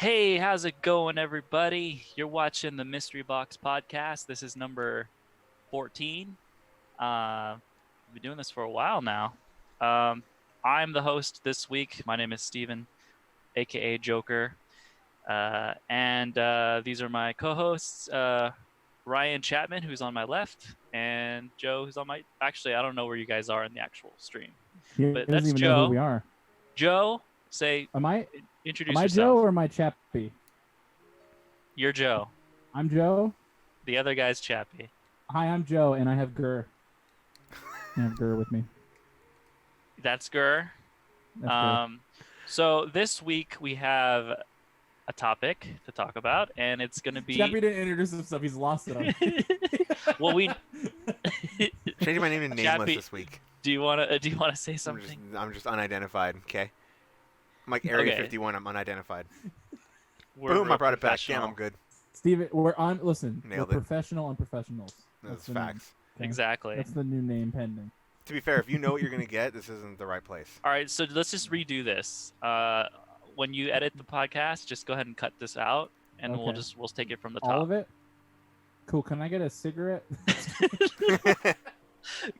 Hey, how's it going, everybody? You're watching the Mystery Box podcast. This is number 14. We've been doing this for a while now. I'm the host this week. My name is Steven, aka Joker. And these are my co-hosts, Ryan Chapman, who's on my left, and Joe, who's on my... Actually, I don't know where you guys are in the actual stream. He But doesn't that's even know who we Joe. are. Joe, say... Am I Introduce Joe yourself. or am I Chappie? You're Joe. I'm Joe. The other guy's Chappie. Hi, I'm Joe, and I have Gur. I have Gur with me. That's Gur. That's So this week we have a topic to talk about, and it's going to be... Chappie didn't introduce himself. He's lost it on. Well, we... Changing my name to Nameless Chappie, this week. do you want to say something? I'm just unidentified, okay? I'm like Area Okay. 51, I'm unidentified. We're Boom, real I brought it back. professional. Damn, I'm good. Steven, we're on. Listen, Nailed we're it. professional on professionals. That's the facts. name, okay? Exactly. That's the new name pending. To be fair, if you know what you're going to get, this isn't the right place. All right, so let's just redo this. When you edit the podcast, just go ahead and cut this out, and Okay. we'll take it from the top. All of it? Cool. Can I get a cigarette?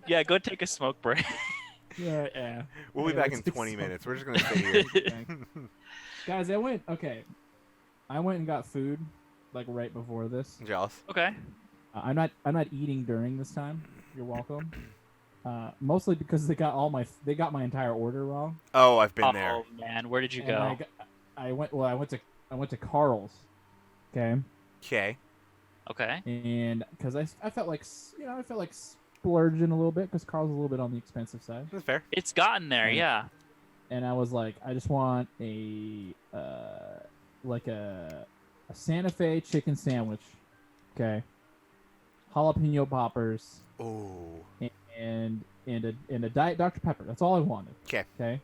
Yeah, go take a smoke break. yeah. We'll be Yeah, back let's in do 20 minutes. something. We're just going to stay here. Guys, I went and got food like right before this. Jealous. Okay. I'm not eating during this time. You're welcome. Mostly because they got my entire order wrong. Oh, I've been there. Oh man, where did you And go? I went to Carl's. Okay. Okay. Okay. And because I felt like splurging a little bit because Carl's a little bit on the expensive side. That's fair. It's gotten there, And- yeah. And I was like, I just want a Santa Fe chicken sandwich. Okay. Jalapeno poppers. Oh. And a Diet Dr. Pepper. That's all I wanted. Okay. Okay.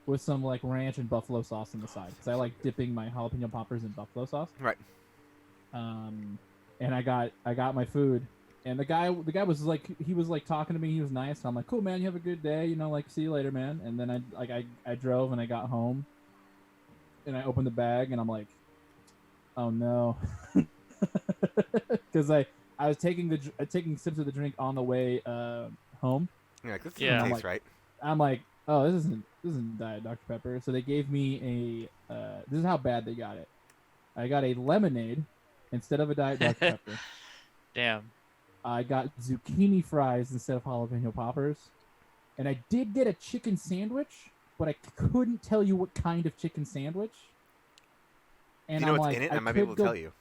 With some like ranch and buffalo sauce on the side because I like dipping my jalapeno poppers in buffalo sauce. Right. And I got my food, and the guy was like, he was like talking to me. He was nice. And I'm like, cool, man. You have a good day. You know, like, see you later, man. And then I drove and I got home, and I opened the bag and I'm like, oh no, because I was taking sips of the drink on the way home. You're like, this Yeah. doesn't I'm taste right. I'm like, oh, this isn't Diet Dr. Pepper. So they gave me this is how bad they got it. I got a lemonade instead of a Diet Dr. Pepper. Damn. I got zucchini fries instead of jalapeno poppers. And I did get a chicken sandwich, but I couldn't tell you what kind of chicken sandwich. And Do you know I'm what's like, in it? I might be able to tell you.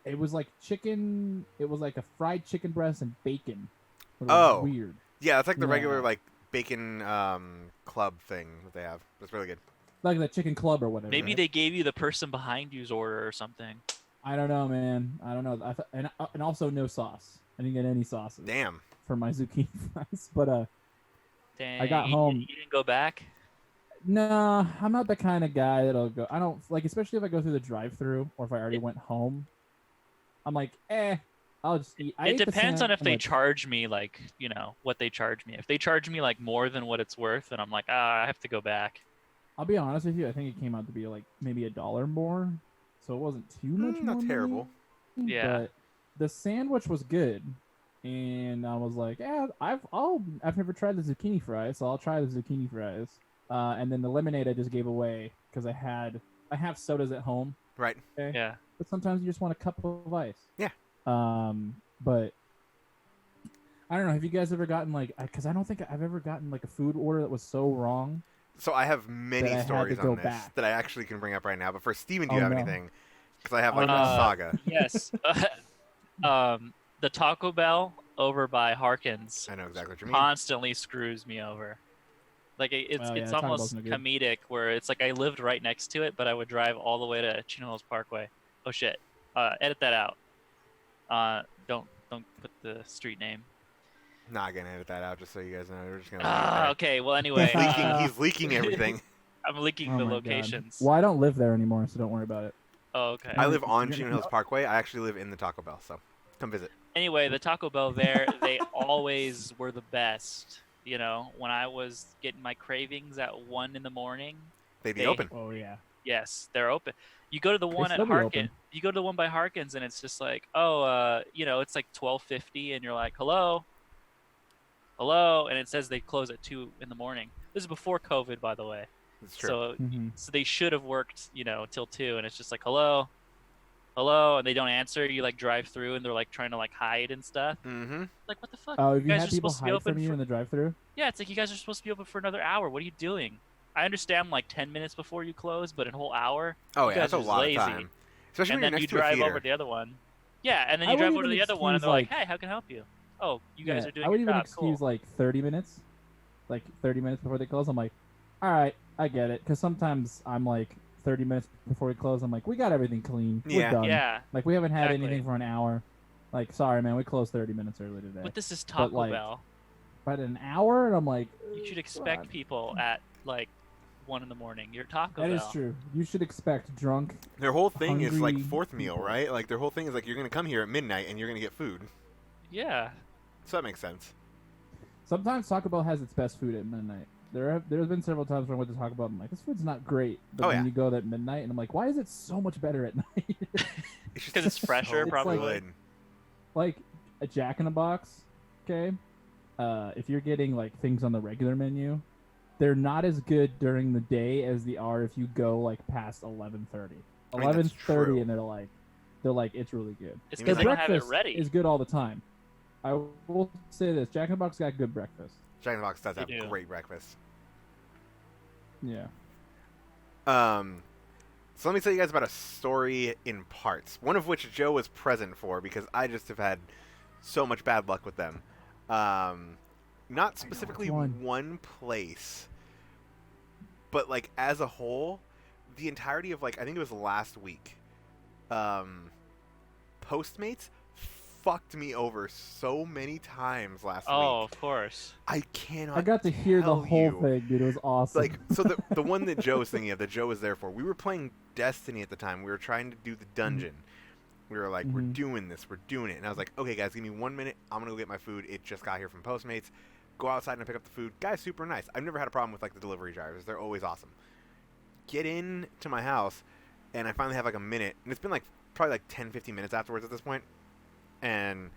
It was like chicken. It was like a fried chicken breast and bacon. It was Oh. weird. Yeah, it's like the regular Yeah. like bacon club thing that they have. That's really good. Like the chicken club or whatever. Maybe right? they gave you the person behind you's order or something. I don't know, man. I don't know. And also no sauce. I didn't get any sauces Damn. for my zucchini fries. But Dang, I got home. You didn't go back? nah, I'm not the kind of guy that'll go. I don't like, especially if I go through the drive-through or if I already went home. I'm like, I'll just eat. I It ate the depends on if I'm they like, charge me, like, what they charge me. If they charge me, like, more than what it's worth, then I'm like, I have to go back. I'll be honest with you. I think it came out to be like maybe $1 more, so it wasn't too much. Not more terrible. money, Yeah. But the sandwich was good, and I was like, I've never tried the zucchini fries, so I'll try the zucchini fries. And then the lemonade I just gave away because I have sodas at home. Right. Okay? Yeah. But sometimes you just want a cup of ice. Yeah. But I don't know. Have you guys ever gotten like? Because I don't think I've ever gotten like a food order that was so wrong. So I have many That I had to stories go on this back. that I actually can bring up right now. But first, Steven, do Oh, you have no. anything? Because I have Oh, like no. a saga. Yes. The Taco Bell over by Harkins I know exactly what you mean. constantly screws me over. Like, it's Oh, yeah, it's Taco Bell's almost no good. comedic where it's like I lived right next to it, but I would drive all the way to Chino Hills Parkway. Oh shit. Edit that out. Don't put the street name. Not gonna edit that out, just so you guys know. We're just gonna. leave it there. Okay. Well, anyway, He's leaking everything. I'm leaking Oh the my God. locations. Well, I don't live there anymore, so don't worry about it. Oh, okay. I live on You're Chino gonna- Hills Parkway. I actually live in the Taco Bell, so come visit. Anyway, the Taco Bell there, they always were the best. When I was getting my cravings at 1 in the morning, They'd be They- open. Oh yeah. Yes, they're open. You go to the one at still be Harkin. open. You go to the one by Harkins, and it's just like, oh, it's like 12:50, and you're like, hello, hello, and it says they close at 2 in the morning. This is before COVID, by the way. It's true. So, Mhm. so they should have worked, till 2, and it's just like, hello, hello, and they don't answer. You like drive through, and they're like trying to like hide and stuff. Mm-hmm. Like, what the fuck? Oh, You have you guys had are people supposed to be hide open from you for. in the drive-through? Yeah, it's like you guys are supposed to be open for another hour. What are you doing? I understand like 10 minutes before you close, but a whole hour. Oh You yeah, guys that's a are just lot lazy. of time. Especially And when you're then you next to a drive over theater. to the other one. Yeah, and then I you would drive over to even the other one, and excuse, they're like, like- "Hey, how can I help you?" Oh, you guys Yeah, are doing I would your even job. excuse Cool. like 30 minutes, like 30 minutes before they close. I'm like, all right, I get it, because sometimes I'm like 30 minutes before we close. I'm like, we got everything clean. Yeah. We're done. Yeah, Like we haven't had exactly. anything for an hour. Like, sorry, man, we closed 30 minutes early today. But this is Taco like, Bell. But an hour, and I'm like, You should expect God. people at like 1 in the morning. You're Taco That Bell. is true. You should expect drunk. Their whole thing is like Hungry fourth meal, people. right? Like their whole thing is like you're gonna come here at midnight and you're gonna get food. Yeah. So that makes sense. Sometimes Taco Bell has its best food at midnight. There's been several times where I went to Taco Bell and I'm like, this food's not great. But Oh, then yeah. you go there at midnight and I'm like, why is it so much better at night? It's just 'Cause it's fresher, so probably. good. Like a Jack in the Box, okay? If you're getting like things on the regular menu, they're not as good during the day as they are if you go like past 11:30. I mean, that's 11:30 true. and they're like it's really good. It's You because mean they Their don't have it breakfast ready. is good all the time. I will say this: Jack in the Box got good breakfast. Jack in the Box does They have do. great breakfast. Yeah. So let me tell you guys about a story in parts. One of which Joe was present for because I just have had so much bad luck with them. Not specifically one place, but like as a whole, the entirety of like I think it was last week. Postmates fucked me over so many times last Oh, week. of course. I cannot. I got to hear the tell whole you. thing, dude. It was awesome. Like, so the one that Joe was thinking of, that Joe was there for, we were playing Destiny at the time. We were trying to do the dungeon. We were like, we're doing this, we're doing it. And I was like, okay, guys, give me 1 minute. I'm going to go get my food. It just got here from Postmates. Go outside and pick up the food. Guy's super nice. I've never had a problem with, like, the delivery drivers. They're always awesome. Get in to my house, and I finally have, like, a minute. And it's been, like, probably, like, 10, 15 minutes afterwards at this point. And,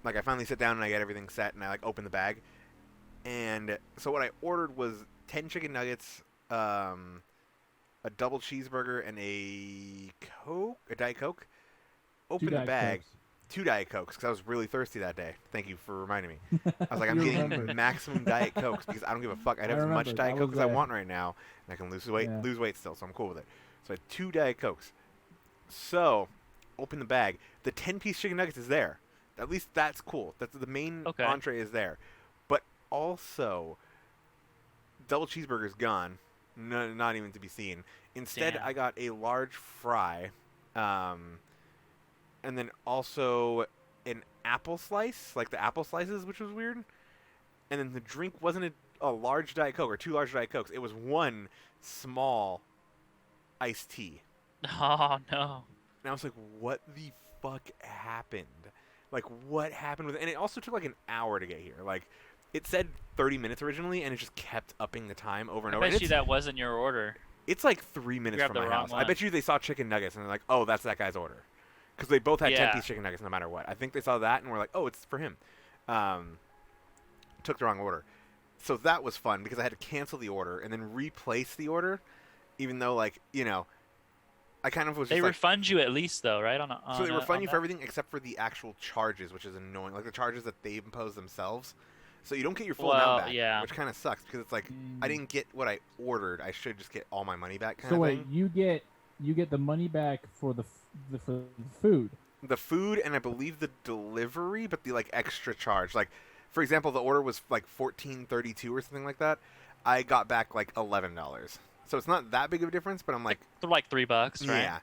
like, I finally sit down and I get everything set, and I, like, open the bag. And so what I ordered was 10 chicken nuggets, a double cheeseburger, and a Diet Coke. Open the bag. 2 Diet Cokes, because I was really thirsty that day. Thank you for reminding me. I was like, I'm You getting remember. maximum Diet Cokes because I don't give a fuck. I'd I have as much remember. Diet I Coke was as I there. want right now, and I can lose weight, Yeah. lose weight still, so I'm cool with it. So I had 2 Diet Cokes. So, open the bag. The 10-piece chicken nuggets is there. At least that's cool. That's the main Okay. entree is there. But also, double cheeseburger's gone. No, not even to be seen. Instead, Damn. I got a large fry, and then also an apple slice, like the apple slices, which was weird. And then the drink wasn't a large Diet Coke or 2 large Diet Cokes. It was 1 small iced tea. Oh no. And I was like, what the fuck happened? Like, what happened with it? And it also took like an hour to get here. Like, it said 30 minutes originally, and it just kept upping the time over and I over. bet And you that wasn't your order. it's like 3 minutes grabbed from the my wrong house. I one. bet you they saw chicken nuggets, and they're like, oh, that's that guy's order. Because they both had Yeah. 10-piece chicken nuggets no matter what. I think they saw that, and were like, oh, it's for him. Took the wrong order. So that was fun, because I had to cancel the order and then replace the order, even though, like, you know, I kind of was They just like... refund you at least though, right? So they refund on you for that? everything except for the actual charges, which is annoying. Like the charges that they impose themselves. So you don't get your full Well, amount back, yeah. which kind of sucks because it's like I didn't get what I ordered. I should just get all my money back, kind So of wait, thing. you get the money back for the food. The food and I believe the delivery, but the like extra charge. Like, for example, the order was like $14.32 or something like that. I got back like $11. So it's not that big of a difference, but I'm like, They're like $3, right? yeah.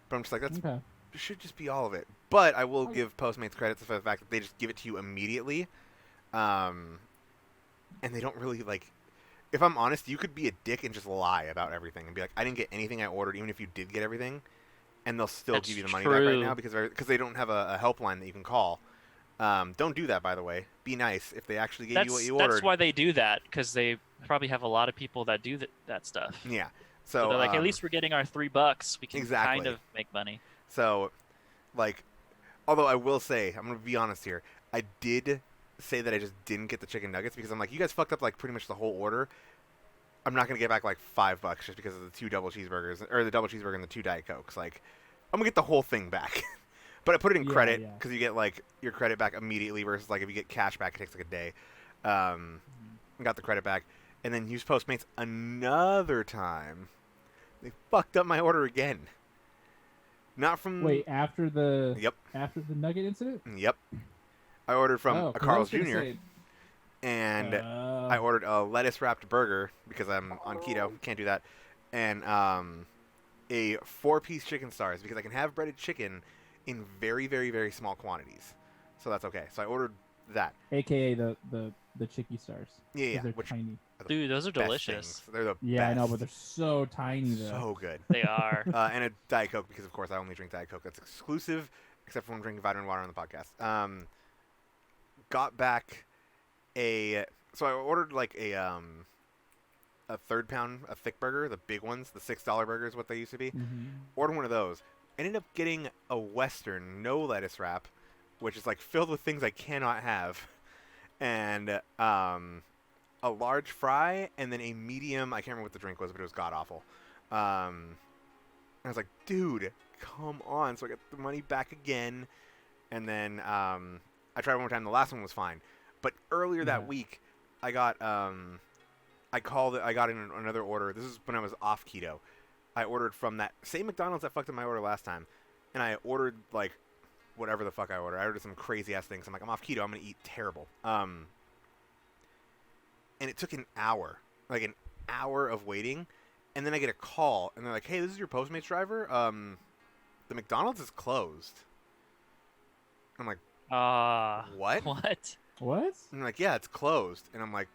But I'm just like, that's Okay. it should just be all of it. But I will give Postmates credit for the fact that they just give it to you immediately. And they don't really, like... If I'm honest, you could be a dick and just lie about everything and be like, I didn't get anything I ordered, even if you did get everything. And they'll still That's give you the money back right true. now because they don't have a helpline that you can call. Don't do that, by the way. Be nice. If they actually gave you what you ordered... That's why they do that, because they probably have a lot of people that do that stuff. Yeah. So they're like, at least we're getting our $3. We can kind of make money. So, like, although I will say, I'm gonna be honest here, I did say that I just didn't get the chicken nuggets because I'm like, you guys fucked up like pretty much the whole order. I'm not gonna get back like $5 just because of the 2 double cheeseburgers or the double cheeseburger and the 2 Diet Cokes. Like, I'm gonna get the whole thing back. But I put it in credit because you get like your credit back immediately versus like if you get cash back, it takes like a day. Got the credit back, and then used Postmates another time. They fucked up my order again. Not from after the nugget incident. Yep. I ordered from a Carl's Jr. And I ordered a lettuce wrapped burger because I'm on keto, can't do that, and a 4-piece chicken stars because I can have breaded chicken in very, very, very small quantities, so that's okay. So I ordered that, aka the Chicky stars. Yeah, they're tiny. Dude, those are delicious. They're the best. I know, but they're so tiny though. So good. They are. And a Diet Coke because of course I only drink Diet Coke. That's exclusive, except for when I'm drinking vitamin water on the podcast. Got back so I ordered like a 3rd pound, a thick burger, the big ones, the $6 burgers, what they used to be. Ordered one of those. Ended up getting a Western, no lettuce wrap, which is like filled with things I cannot have, and a large fry, and then a medium. I can't remember what the drink was, but it was god awful. I was like, dude, come on! So I got the money back again, and then I tried one more time. The last one was fine, but earlier that week, I got I got in another order. This is when I was off keto. I ordered from that same McDonald's that fucked up my order last time, and I ordered like whatever the fuck I ordered. I ordered some crazy ass things. I'm like, I'm off keto. I'm gonna eat terrible. And it took an hour of waiting, and then I get a call, and they're like, "Hey, this is your Postmates driver. The McDonald's is closed." I'm like, what? What? And they're like, "Yeah, it's closed." And I'm like,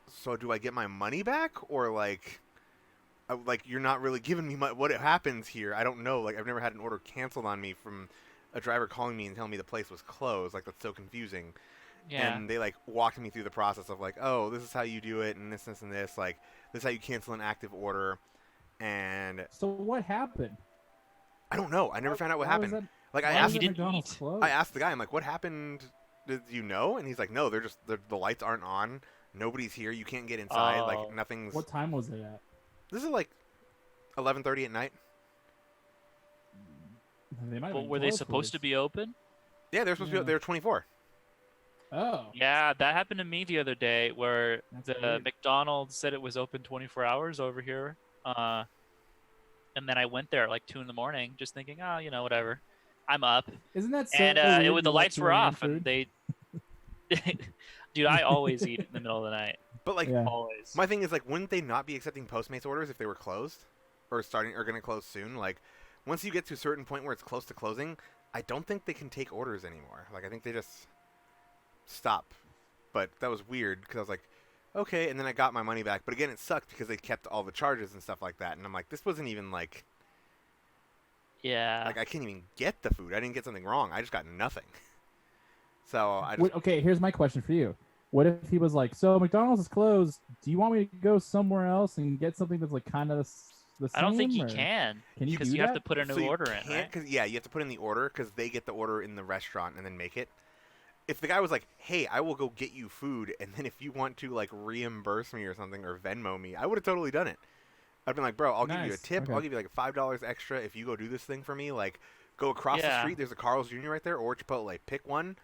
"So do I get my money back, or like you're not really giving me what happens here? I don't know. Like, I've never had an order canceled on me from a driver calling me and telling me the place was closed. Like, that's so confusing." Yeah. And they like walked me through the process of like, oh, this is how you do it, and this, and this. Like, this is how you cancel an active order. And so what happened? I don't know. I never found out what happened. Like, I asked the guy, I'm like, what happened? Did you know? And he's like, no, they're just the lights aren't on. Nobody's here. You can't get inside. Like, nothing's. What time was it at? This is like 11:30 at night. Were they supposed to be open? Yeah, they're supposed to be. They were 24. Oh. Yeah, that happened to me the other day where the McDonald's said it was open 24 hours over here. And then I went there at like 2 a.m. just thinking, oh, you know, whatever. I'm up. Isn't that so and the lights were off and they dude, I always eat in the middle of the night. But like always. My thing is like, wouldn't they not be accepting Postmates orders if they were closed or going to close soon? Like, once you get to a certain point where it's close to closing, I don't think they can take orders anymore. Like, I think they just stop. But that was weird because I was like, okay, and then I got my money back. But again, it sucked because they kept all the charges and stuff like that. And I'm like, this wasn't even like, like I can't even get the food. I didn't get something wrong. I just got nothing. So I just... Okay, here's my question for you. What if he was like, so McDonald's is closed. Do you want me to go somewhere else and get something that's like kind of the same? I don't think you can. Can you? Because you have to put a new order in, right? Yeah, you have to put in the order because they get the order in the restaurant and then make it. If the guy was like, hey, I will go get you food, and then if you want to like reimburse me or something or Venmo me, I would have totally done it. I'd been like, bro, I'll give you a tip. Okay. I'll give you like $5 extra if you go do this thing for me. Like, go across the street. There's a Carl's Jr. right there, or Chipotle. Pick one.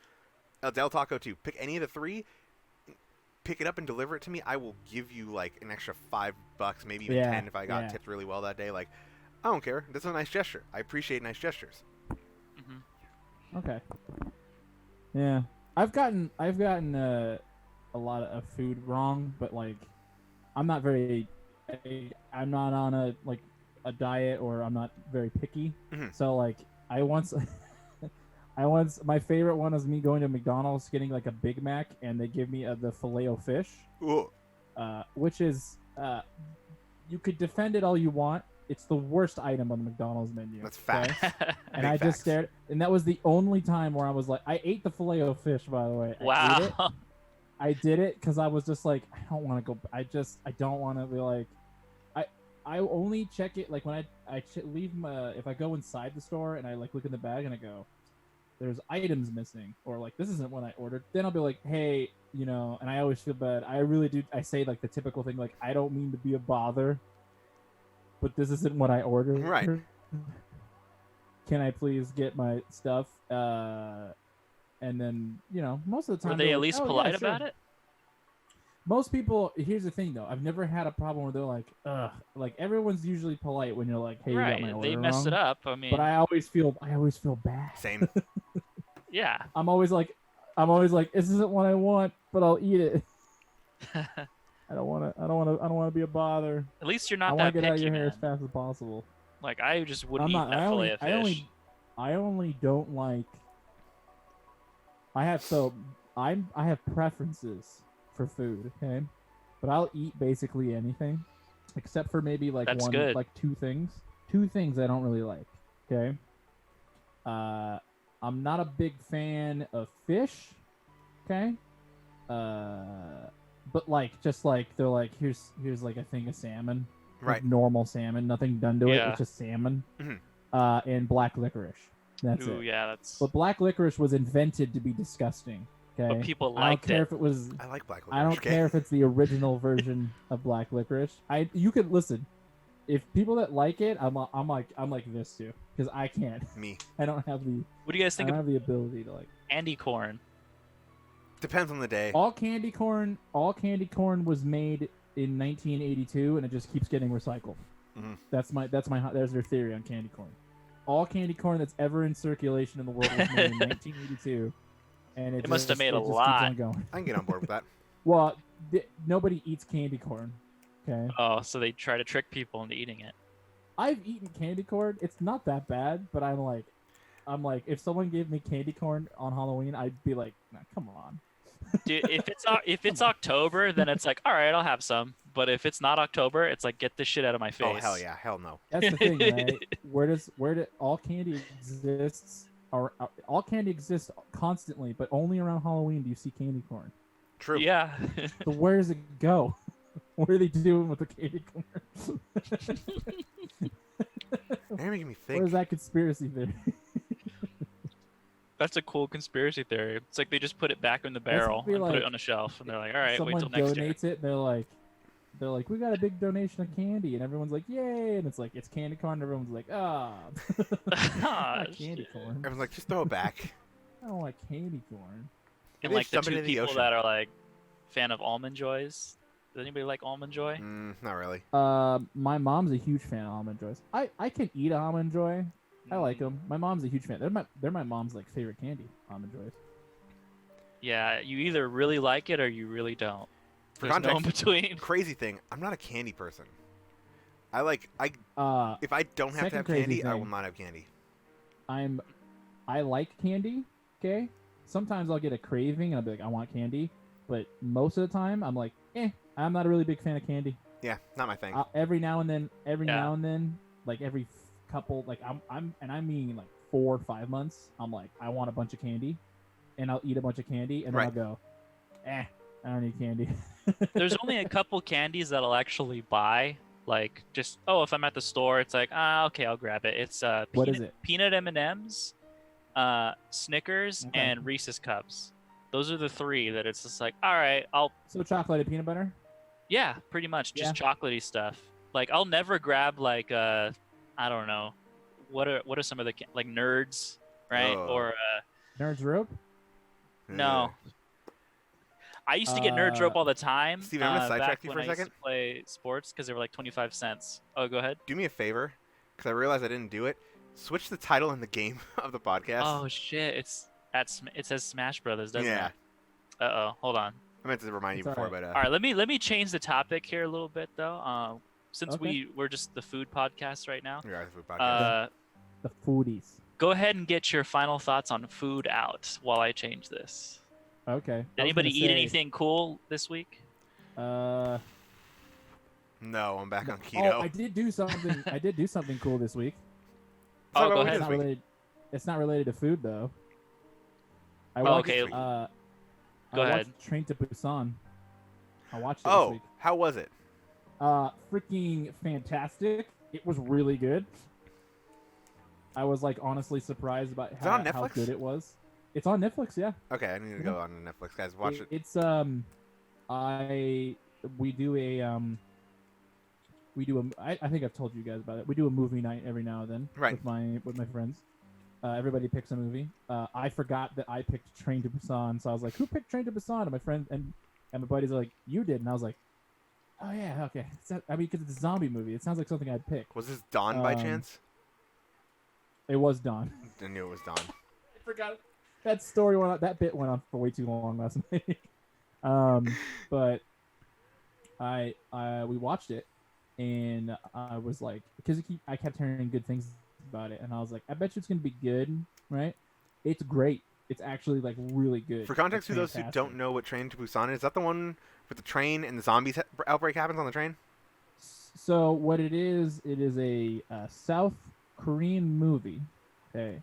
Del Taco too. Pick any of the three. Pick it up and deliver it to me. I will give you like an extra $5, maybe even 10 if I got tipped really well that day. Like, I don't care. That's a nice gesture. I appreciate nice gestures. Mm-hmm. Okay. Yeah, I've gotten a lot of food wrong, but like, I'm not on a diet, or I'm not very picky. Mm-hmm. So like, I once my favorite one was me going to McDonald's getting like a Big Mac, and they give me the Filet-O-Fish, which is you could defend it all you want. It's the worst item on the McDonald's menu. That's facts. Okay? And I just stared, and that was the only time where I was like, I ate the Filet-O-Fish, by the way. Wow. I did it because I was just like, I don't want to go. I don't want to be like, I only check it like when I leave my if I go inside the store and I like look in the bag and I go, there's items missing, or like this isn't what I ordered. Then I'll be like, hey, and I always feel bad. I really do. I say like the typical thing, like I don't mean to be a bother, but this isn't what I ordered. Right. Can I please get my stuff? And then most of the time Were they at like, least oh, polite yeah, sure. about it? Most people. Here's the thing, though. I've never had a problem where they're like, ugh. Like everyone's usually polite when you're like, hey, you got my Right. order They messed wrong. it up. I mean, But I always feel bad. Same. yeah. I'm always like, this isn't what I want, but I'll eat it. I don't want to be a bother. At least you're I not want that to get out of picky, your hair man. as fast as possible. Like I just wouldn't I'm eat not. that fillet of fish. I only don't like. I have preferences for food. Okay, but I'll eat basically anything, except for maybe like That's one, good. like two things. Two things I don't really like. Okay. I'm not a big fan of fish. Okay. But like just like they're like here's like a thing of salmon. Right. Like normal salmon, nothing done to it. Yeah. It's just salmon. Mhm. And black licorice. That's Ooh, it. yeah, that's. But black licorice was invented to be disgusting. Okay. But people I don't liked care it. if it was. I like black I don't licorice. care if it's the original version of black licorice. You could listen. If people that like it, I'm like this too, because I can't. Me. I don't have the. What do you guys I think don't of have the ability to like. candy corn? Depends on the day. All candy corn was made in 1982, and it just keeps getting recycled. Mhm. There's their theory on candy corn. All candy corn that's ever in circulation in the world was made in 1982, and it must have made a just lot. keeps on going. I can get on board with that. Well, nobody eats candy corn. Okay, Oh, so they try to trick people into eating it. I've eaten candy corn. It's not that bad, but I'm like, if someone gave me candy corn on Halloween, I'd be like, nah, come on. Dude, if it's October, then it's like, all right, I'll have some. But if it's not October, it's like, get this shit out of my face. Oh hell yeah, hell no. That's the thing, right? Where did all candy exists? Or all candy exists constantly, but only around Halloween do you see candy corn. True. Yeah. So where does it go? What are they doing with the candy corn? You're making me Where's think. that conspiracy theory? That's a cool conspiracy theory. It's like they just put it back in the barrel be and put it like, on a shelf, and they're like, all right, wait Someone till next year. donates it. They're like, we got a big donation of candy, and everyone's like, yay! And it's like, it's candy corn. And everyone's like, ah, Ah, not candy shit. corn. Everyone's like, just throw it back. I don't like candy corn. And Maybe like the dump it two into the people ocean. that are like fan of almond joys. Does anybody like almond joy? Not really. My mom's a huge fan of almond joys. I can eat almond joy. I like them. My mom's a huge fan. They're my mom's like favorite candy. Almond joys. Yeah, you either really like it or you really don't. For There's no in context, between. crazy thing, I'm not a candy person. If I don't have to Second have crazy candy, I thing. will not have candy. I like candy. Okay. Sometimes I'll get a craving and I'll be like, I want candy. But most of the time, I'm like, I'm not a really big fan of candy. Yeah, not my thing. Every now and then, like every couple, like I mean like 4 or 5 months, I'm like, I want a bunch of candy, and I'll eat a bunch of candy, and then I'll go, I don't need candy. There's only a couple candies that I'll actually buy. Like just if I'm at the store, it's like okay, I'll grab it. It's What is it? Peanut M&Ms, Snickers, Okay. and Reese's Cups. Those are the three that it's just like, all right, So chocolate and peanut butter. yeah, pretty much just chocolatey stuff. Like I'll never grab like I don't know, what are some of the like Nerds, right? Oh. Or Nerds rope. no. I used to get Nerds rope all the time. Steven, I'm gonna sidetrack back you when for a I used second. to play sports because they were like 25 cents. Oh, go ahead. Do me a favor, because I realized I didn't do it. Switch the title in the game of the podcast. Oh shit! It says Smash Brothers, doesn't yeah. it? Uh oh, hold on. I meant to remind you It's before, alright. but All right, let me change the topic here a little bit though. Since Okay. we're just the food podcast right now. yeah, the podcast. The foodies. Go ahead and get your final thoughts on food out while I change this. Okay. Did anybody eat anything cool this week? no, I'm back on keto. Oh, I did do something. I did do something cool this week. Talk Oh, about go what ahead. this week. It's not related to food though. I Oh, watched, okay. Go Go I ahead. watched Train to Busan. I watched it this Oh, week. how was it? Freaking fantastic. It was really good. I was like honestly surprised about Is it on how Netflix? good it was. It's on Netflix, yeah. Okay, I need to go on Netflix, guys. Watch it. It's we do a I think I've told you guys about it. We do a movie night every now and then Right. with my friends. Everybody picks a movie. I forgot that I picked Train to Busan, so I was like, "Who picked Train to Busan?" And my friend and my buddies are like, "You did," and I was like, "Oh yeah, okay." I mean, because it's a zombie movie, it sounds like something I'd pick. Was this Dawn by chance? It was Dawn. I knew it was Dawn. I forgot that story went on, that bit went on for way too long last night. But we watched it, and I was like, because I kept hearing good things about it, and I was like, I bet you it's gonna be good, right? It's great. It's actually like really good. For context, It's to those who fantastic. don't know what Train to Busan is that the one with the train and the zombies outbreak happens on the train? So what it is a South Korean movie. Okay,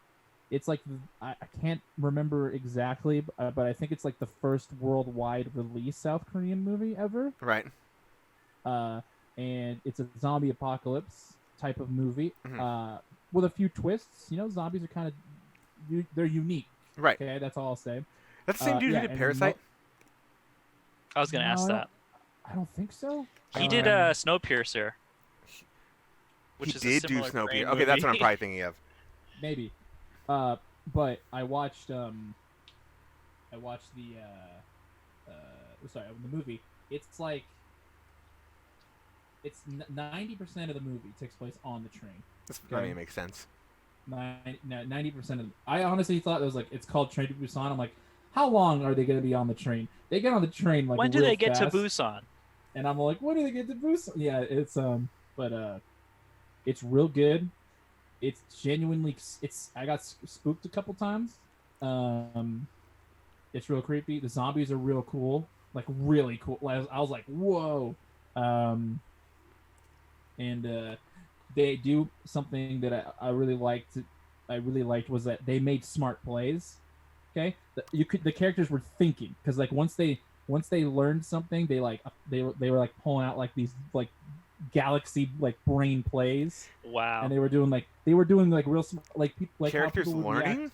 it's like I can't remember exactly, but I think it's like the first worldwide release South Korean movie ever. Right. And it's a zombie apocalypse type of movie. Mhm. With a few twists. You know, zombies are kind of they're unique. Right. Okay, that's all I'll say. That's the same dude yeah, who did and Parasite? I was gonna No, ask I don't- that. I don't think so. He did Snowpiercer, which He is did a do similar Korean Snowpiercer. Okay, that's what I'm movie. probably thinking of. Maybe. But I watched the the movie. It's like it's 90% of the movie takes place on the train. I mean, it makes sense. 90% of. I honestly thought it was like it's called Train to Busan. I'm like, how long are they going to be on the train? They get on the train like When do real they get fast, to Busan? and I'm like, when do they get to Busan? Yeah, it's but it's real good. It's genuinely I got spooked a couple times. It's real creepy. The zombies are real cool, like really cool. I was like, whoa. And they do something that I really liked. I really liked was that they made smart plays. Okay, the characters were thinking because like once they learned something, they were like pulling out like these like galaxy like brain plays, Wow. and they were doing like real like people like Characters how people would learning? react.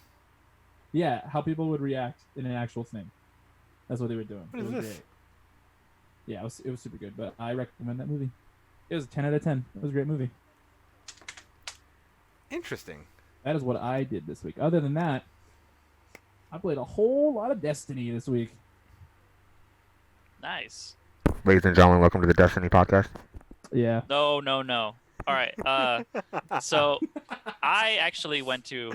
Yeah, how people would react in an actual thing. That's what they were doing. What It is was this? great. Yeah, it was super good. But I recommend that movie. It was a 10 out of 10. It was a great movie. Interesting. That is what I did this week. Other than that, I played a whole lot of Destiny this week. Nice. Ladies and gentlemen, welcome to the Destiny podcast. Yeah. No. All right. So I actually went to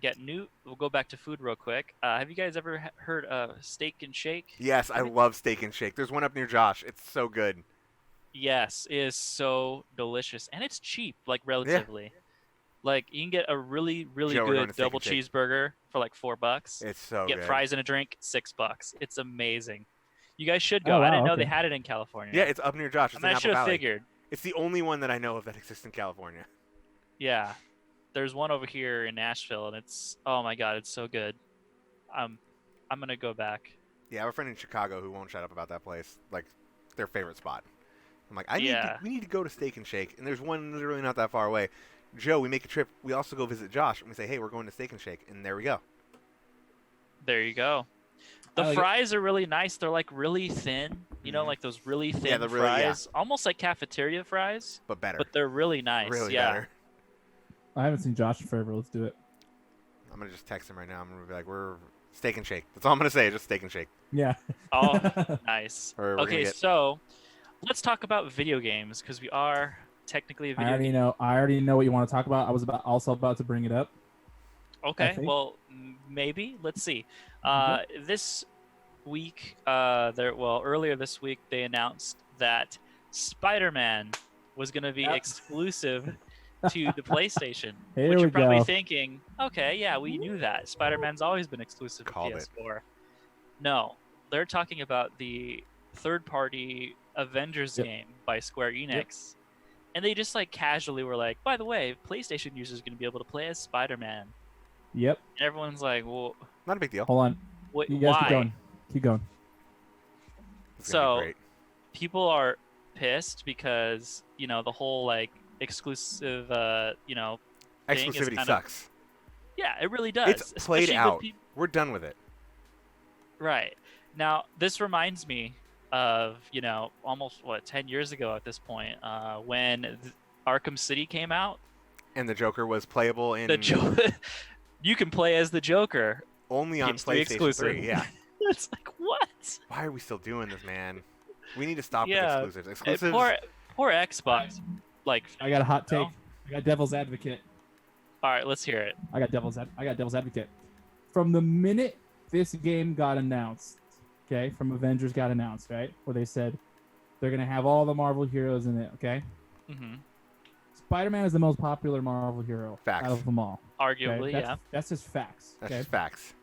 get new. We'll go back to food real quick. Have you guys ever heard of Steak and Shake? Yes, I love Steak and Shake. There's one up near Josh. It's so good. Yes, it is so delicious, and it's cheap, like relatively. Like you can get a really, really Joe, we're going good to Steak double and Shake. cheeseburger for like $4. It's so Get good. fries and a drink, $6. It's amazing. You guys should go. Oh, I wow, didn't know okay. they had it in California. Yeah, it's up near Josh. I It's mean, in I Apple should have Valley. figured. It's the only one that I know of that exists in California. Yeah, there's one over here in Nashville, and it's oh my god, it's so good. I'm gonna go back. Yeah, I have a friend in Chicago who won't shut up about that place. Like, their favorite spot. I'm like, Yeah. we need to go to Steak and Shake, and there's one literally not that far away. Joe, we make a trip. We also go visit Josh, and we say, hey, we're going to Steak and Shake, and there we go. There you go. The I like it. fries are really nice. They're like really thin. You know, Mhm. like those really thin Yeah, they're really- yeah. fries, almost like cafeteria fries, But better. but they're really nice. really yeah. better. I haven't seen Josh in forever. Let's do it. I'm going to just text him right now. I'm going to be like, we're Steak and Shake. That's all I'm going to say, just Steak and Shake. Yeah. Oh, nice. Or we're gonna Okay, get- so let's talk about video games because we are technically a I video already game. know. I already know what you want to talk about. I was also about to bring it up. Okay, think. well, maybe. Let's see. Mhm. This week, earlier this week, they announced that Spider-Man was going to be Yep. exclusive to the PlayStation. Here which we you're probably go. thinking, okay, yeah, we knew that. Spider-Man's always been exclusive to Called it. PS4. No, they're talking about the third-party Avengers Yep. game by Square Enix. And they just like casually were like, by the way, PlayStation users are going to be able to play as Spider-Man. Yep. And everyone's like, well, Not a big deal. Hold on. wait, You guys why? keep going. Keep going. It's gonna be So great. people are pissed because the whole like exclusive thing is Exclusivity kind sucks. yeah, it really does. It's played especially out. with people. We're done with it. Right. Now, this reminds me of, almost 10 years ago at this point, when Arkham City came out. And the Joker was playable in You can play as the Joker. only on PS3 PlayStation exclusive. 3. Yeah. It's like, what? Why are we still doing this, man? We need to stop Yeah. with exclusives. Exclusives. Poor Xbox. Like, I got a hot take. know? I got devil's advocate. All right, let's hear it. I got devil's advocate. From the minute this game got announced, okay, from Avengers got announced, right, where they said they're gonna have all the Marvel heroes in it, okay. Mm-hmm. Spider-Man is the most popular Marvel hero Facts. out of them all. Arguably, okay? yeah. That's just facts. That's Okay? just facts.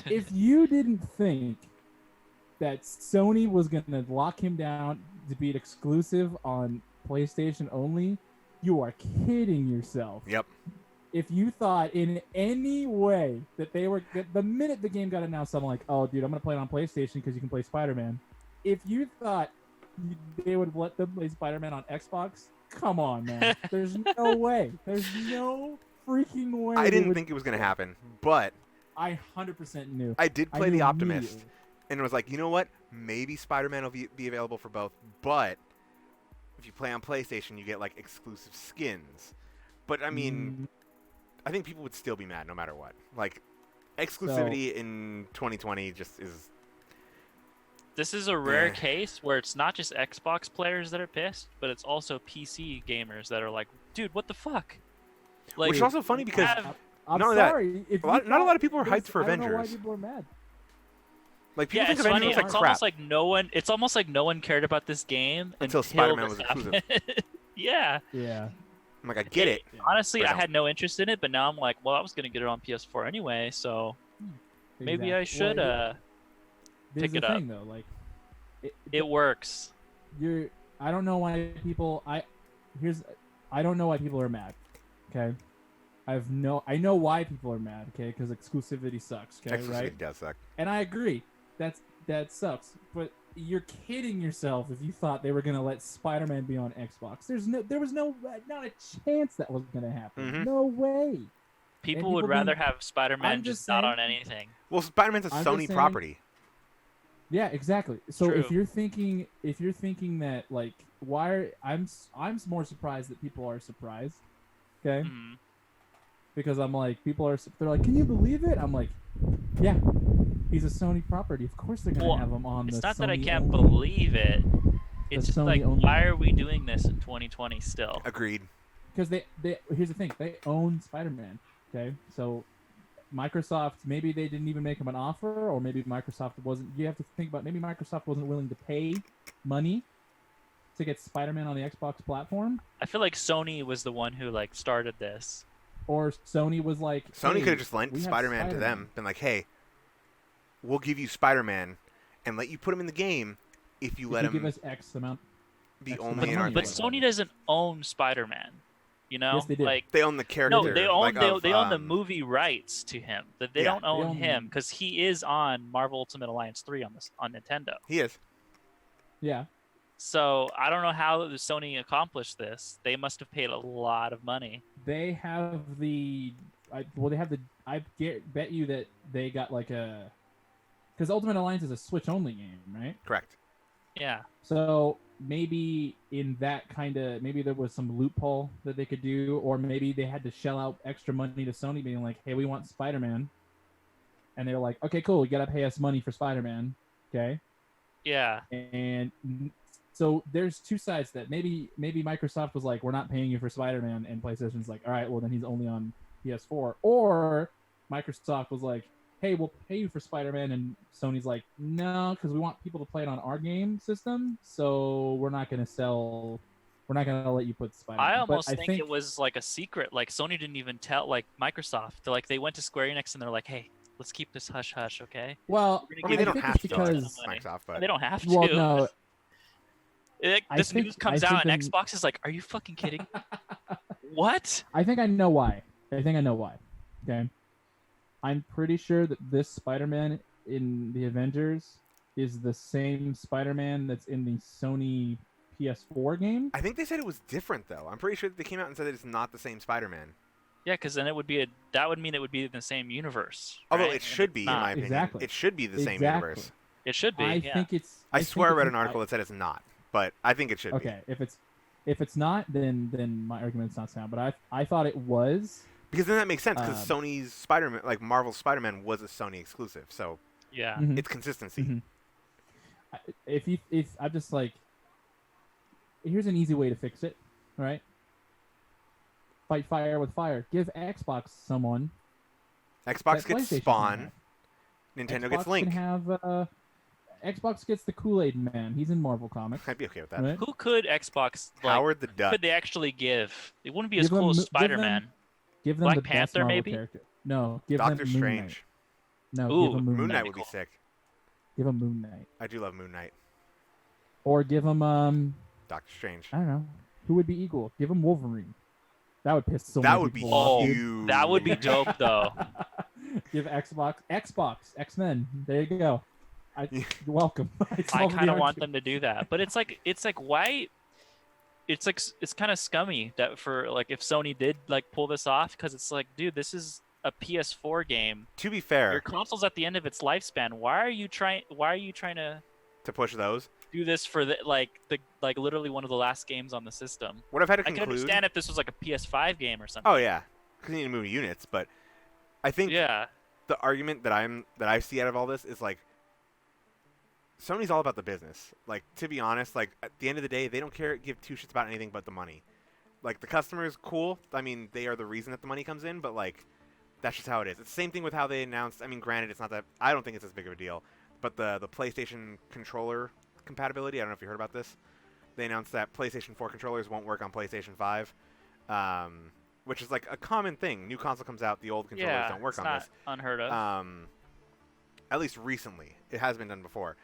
If you didn't think that Sony was gonna lock him down to be exclusive on PlayStation only, you are kidding yourself. Yep. If you thought in any way that they were, the minute the game got announced, I'm like, oh, dude, I'm going to play it on PlayStation because you can play Spider-Man. If you thought they would let them play Spider-Man on Xbox, come on, man. There's no way. There's no freaking way. I didn't think it was going to happen, but I 100% knew. I did play knew The Optimist, immediately. and it was like, you know what? Maybe Spider-Man will be available for both, but if you play on PlayStation, you get, like, exclusive skins. But, I mean... I think people would still be mad no matter what. Like, exclusivity in 2020 just is... This is a rare case where it's not just Xbox players that are pissed, but it's also PC gamers that are like, dude, what the fuck? Like, Which is also funny because I'm not only that, sorry. not a lot of people are hyped for I don't know why Avengers. people are mad. Like, people yeah, think it's Avengers funny. looks like It's crap almost like no one. It's almost like no one cared about this game until Spider-Man was this exclusive. happened. Yeah. Yeah. I'm like, I get it. Honestly, But I no. had no interest in it, but now I'm like, well, I was gonna get it on PS4 anyway, so maybe I should Well, pick here's it the up. thing, though. Like, It works. I don't know why people. I don't know why people are mad. Okay. I know why people are mad. Okay, because exclusivity sucks. Okay, Exclusivity right? does suck. And I agree. That sucks. But you're kidding yourself if you thought they were gonna let Spider-Man be on Xbox. There was not a chance that was gonna happen. Mhm. No way. People would rather have Spider-Man I'm just just not saying- on anything. Well, Spider-Man's a I'm Sony just saying- property. Yeah, exactly. So True. if you're thinking that like I'm more surprised that people are surprised. Okay? Mhm. Because I'm like they're like, "Can you believe it?" I'm like, "Yeah. He's a Sony property. Of course they're going to Well, have him on It's the not that I Sony can't only." believe it. It's just Sony like, only. why are we doing this in 2020 still? Agreed. Because they here's the thing, they own Spider-Man. Okay, so Microsoft, maybe they didn't even make him an offer, or maybe Microsoft wasn't. You have to think about, maybe Microsoft wasn't willing to pay money to get Spider-Man on the Xbox platform, I feel like Sony was the one who like started this. or Sony was like, Sony "Hey, could have just lent we have Spider-Man to them, been like, hey, we'll give you Spider-Man and let you put him in the game if you If let you him give us X amount." be X only amount in of our money. But thing. Sony doesn't own Spider-Man. You know, Yes, they do. like They own the character. no, they own like, they own the of, movie rights to him. That they Yeah. don't own own- him because he is on Marvel Ultimate Alliance 3 on Nintendo. He is. Yeah, So I don't know how Sony accomplished this. They must have paid a lot of money. they have I bet you that they got like a, because Ultimate Alliance is a Switch only game, right? Correct. Yeah. So maybe in that maybe there was some loophole that they could do, or maybe they had to shell out extra money to Sony, being like, "Hey, we want Spider-Man," and they were like, "Okay, cool, you gotta pay us money for Spider-Man." Okay, Yeah. and so there's two sides to that. Maybe Microsoft was like, "We're not paying you for Spider-Man," and PlayStation's like, "All right, well then he's only on PS4," or Microsoft was like, "Hey, we'll pay you for Spider-Man," and Sony's like, "No, because we want people to play it on our game system, so we're not going to let you put Spider-Man." I But almost think it was like a secret. Like Sony didn't even tell like Microsoft. Like they went to Square Enix and they're like, "Hey, let's keep this hush hush, okay?" Well, We're I gonna mean, give they you don't think have it's to. because money. Microsoft, but They don't have to. well, no, This I news comes think out and the- Xbox is like, "Are you fucking kidding?" What? I think I know why. Okay, I'm pretty sure that this Spider-Man in the Avengers is the same Spider-Man that's in the Sony PS4 game. I think they said it was different though. I'm pretty sure they came out and said that it's not the same Spider-Man. Yeah, because then that would mean it would be in the same universe. Although right? it And should it's be, in not. my opinion. Exactly. It should be the same Exactly. universe. It should be. I yeah. think it's. I swear I think read it's- an article that said it's not, but I think it should be. Okay, if it's not, then my argument's not sound. But I thought it was. Because then that makes sense, because Um, Sony's Spider-Man, like Marvel's Spider-Man, was a Sony exclusive, so Yeah. Mhm. it's consistency. Mhm. If I'm just like, here's an easy way to fix it, right? Fight fire with fire. Give Xbox someone. Xbox that gets PlayStation Spawn, can Nintendo have. gets Xbox Link. Can have, Xbox gets the Kool-Aid Man. He's in Marvel Comics. I'd be okay with that. Right? Who could Xbox like? Howard the Who Duck. could they actually give? It wouldn't be Give as cool them- as give them- Spider-Man. Give them Black the best Panther, Marvel maybe? character. No, give Doctor them Moon Knight. Strange. No, Ooh, give them Moon Moon Knight. Knight be would be cool. sick. Give them Moon Knight. I do love Moon Knight. Or give them Doctor Strange. I don't know. Who would be equal? Give them Wolverine. That would piss so That many would be people off, dude. huge. That would be dope, though. Give Xbox, X-Men. There you go. You're welcome. I kind of want them to do that, but it's like why? It's kind of scummy that for like if Sony did like pull this off, because it's like, dude, this is a PS4 game. To be Your fair, console's at the end of its lifespan. Why are you trying to to push those, do this for the literally one of the last games on the system? what I've had to I can conclude. understand if this was like a PS5 game or something. Oh yeah, because you need to move units, but I think Yeah, the argument that I see out of all this is like Sony's all about the business. Like, to be honest, like at the end of the day, they don't give two shits about anything but the money. Like, the customers, cool. I mean, they are the reason that the money comes in, but like that's just how it is. It's the same thing with how they announced. I mean, granted, it's not that I don't think it's as big of a deal, but the PlayStation controller compatibility. I don't know if you heard about this. They announced that PlayStation 4 controllers won't work on PlayStation 5, which is like a common thing. New console comes out, the old controllers yeah, don't work it's on not this. unheard of. At least recently, it has been done before,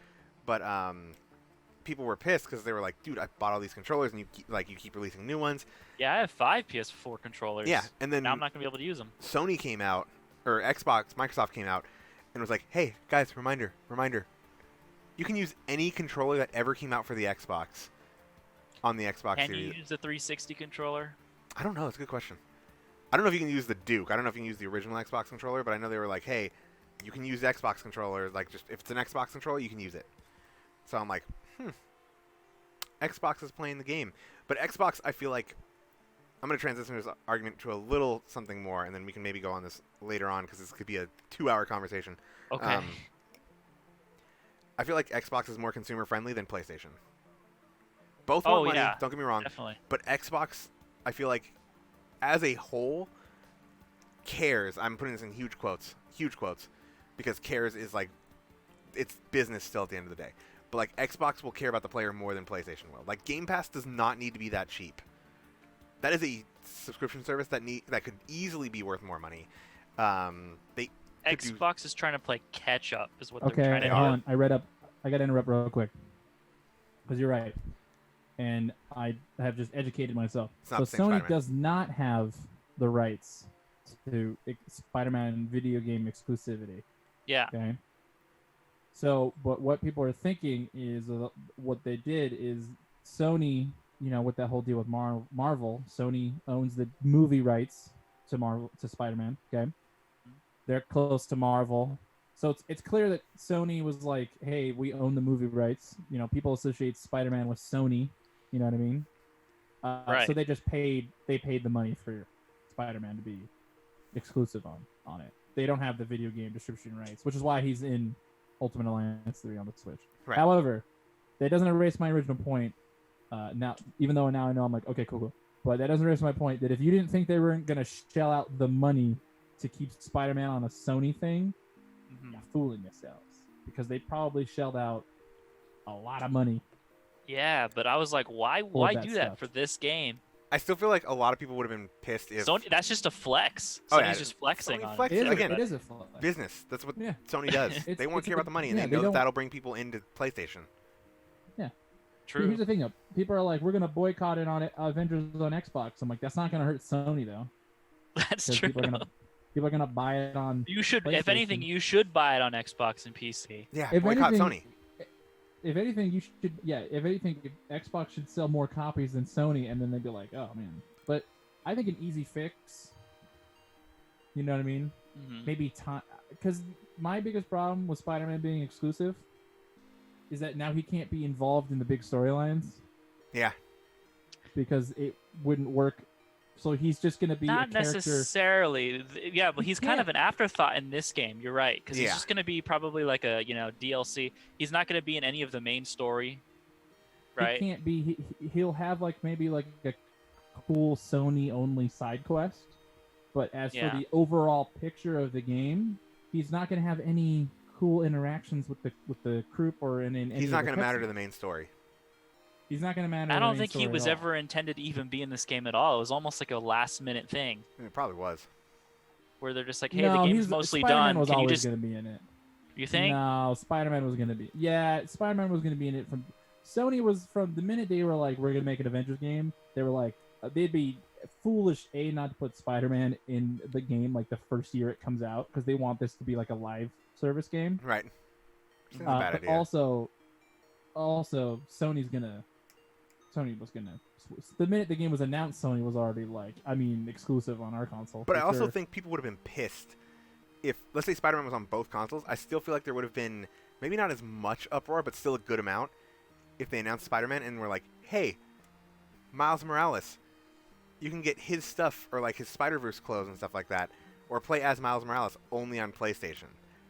but people were pissed because they were like, "Dude, I bought all these controllers, and you keep releasing new ones." Yeah, I have 5 PS4 controllers. Yeah, and then now I'm not gonna be able to use them. Sony came out, or Microsoft came out, and was like, "Hey guys, reminder! You can use any controller that ever came out for the Xbox on the Xbox Can Series." you use the 360 controller? I don't know. It's a good question. I don't know if you can use the Duke. I don't know if you can use the original Xbox controller, but I know they were like, "Hey, you can use Xbox controllers. Like, just if it's an Xbox controller, you can use it." So I'm like, Xbox is playing the game, but Xbox, I feel like I'm going to transition this argument to a little something more, and then we can maybe go on this later on because this could be a 2-hour conversation. Okay. I feel like Xbox is more consumer friendly than PlayStation. Both want money. yeah. Don't get me wrong. Definitely. But Xbox, I feel like, as a whole, cares. I'm putting this in huge quotes, because cares is like, it's business still at the end of the day. But like Xbox will care about the player more than PlayStation will. Like Game Pass does not need to be that cheap. That is a subscription service that could easily be worth more money. They could do- Xbox is trying to play catch up, is what Okay, they're trying to hold do. on. I read up. I got to interrupt real quick because you're right, and I have just educated myself. It's not So the same Sony Spider-Man. does not have the rights to Spider-Man video game exclusivity. Yeah. Okay. So, but what people are thinking is what they did is Sony, with that whole deal with Marvel, Sony owns the movie rights to Spider-Man. Okay, they're close to Marvel, so it's clear that Sony was like, "Hey, we own the movie rights." People associate Spider-Man with Sony. You know what I mean? Right. So they just paid the money for Spider-Man to be exclusive on it. They don't have the video game distribution rights, which is why he's in Ultimate Alliance 3 on the Switch. Right. However, that doesn't erase my original point. Now, even though now I know, I'm like, okay, cool. But that doesn't erase my point that if you didn't think they weren't going to shell out the money to keep Spider-Man on a Sony thing, Mhm. you're fooling yourselves. Because they probably shelled out a lot of money. Yeah, but I was like, why that do that stuff. for this game? I still feel like a lot of people would have been pissed if Sony, that's just a flex. Oh, Sony's yeah. just flexing Sony on flexes. it. Again, It is a flaw. business. That's what Yeah. Sony does. It's- They won't it's care a- about the money, and yeah, they they know that don't- that'll bring people into PlayStation. True. Here's the thing, though. People are like, we're going to boycott it on Avengers on Xbox. I'm like, that's not going to hurt Sony, though. That's 'Cause true. People are gonna buy it on. You should, if anything, PlayStation. you should buy it on Xbox and PC. Yeah, If boycott anything, Sony. if anything, you should. Yeah, if anything, if Xbox should sell more copies than Sony, and then they'd be like, oh man. But I think an easy fix. You know what I mean? Mm-hmm. Maybe time, because my biggest problem with Spider-Man being exclusive is that now he can't be involved in the big storylines. Yeah. Because it wouldn't work. So he's just going to be Not a character. necessarily. Yeah, but he's kind of an afterthought in this game. You're right, because he's Yeah. just going to be probably like a DLC. He's not going to be in any of the main story, right? He can't be. He'll have like maybe like a cool Sony only side quest, but as for the overall picture of the game, he's not going to have any cool interactions with the group or in any. He's not going to matter to the main story. He's not going to matter. I don't think he was ever intended to even be in this game at all. It was almost like a last-minute thing. It probably was. Where they're just like, hey, the game's mostly Spider-Man done. Was Can you always just going to be in it? You think? No, Spider-Man was going to be. Yeah, Spider-Man was going to be in it from. Sony was from the minute they were like, we're going to make an Avengers game. They were like, they'd be foolish not to put Spider-Man in the game like the first year it comes out because they want this to be like a live service game. Right. It's not a bad idea. Also, Sony was gonna. The minute the game was announced, Sony was already like, exclusive on our console. But I also think people would have been pissed if, let's say, Spider-Man was on both consoles. I still feel like there would have been maybe not as much uproar, but still a good amount if they announced Spider-Man and were like, hey, Miles Morales, you can get his stuff or like his Spider-Verse clothes and stuff like that, or play as Miles Morales only on PlayStation.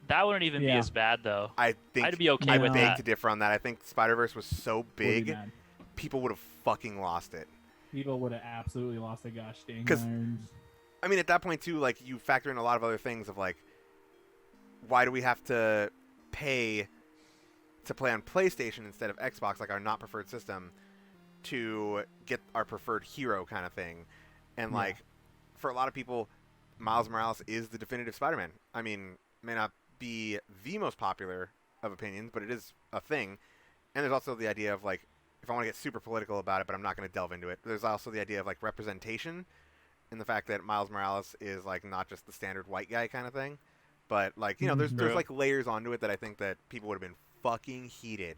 That wouldn't even be as bad, though. I think I'd be okay with that. I beg to differ on that. I think Spider-Verse was so big, people would have fucking lost it. People would have absolutely lost their gosh dang irons. I mean, at that point, too, like, you factor in a lot of other things of, like, why do we have to pay to play on PlayStation instead of Xbox, like our not preferred system, to get our preferred hero kind of thing. And, like, for a lot of people, Miles Morales is the definitive Spider-Man. I mean, may not be the most popular of opinions, but it is a thing. And there's also the idea of, like, if I want to get super political about it, but I'm not going to delve into it, there's also the idea of, like, representation and the fact that Miles Morales is, like, not just the standard white guy kind of thing. But, like, you know, there's like, layers onto it that I think that people would have been fucking heated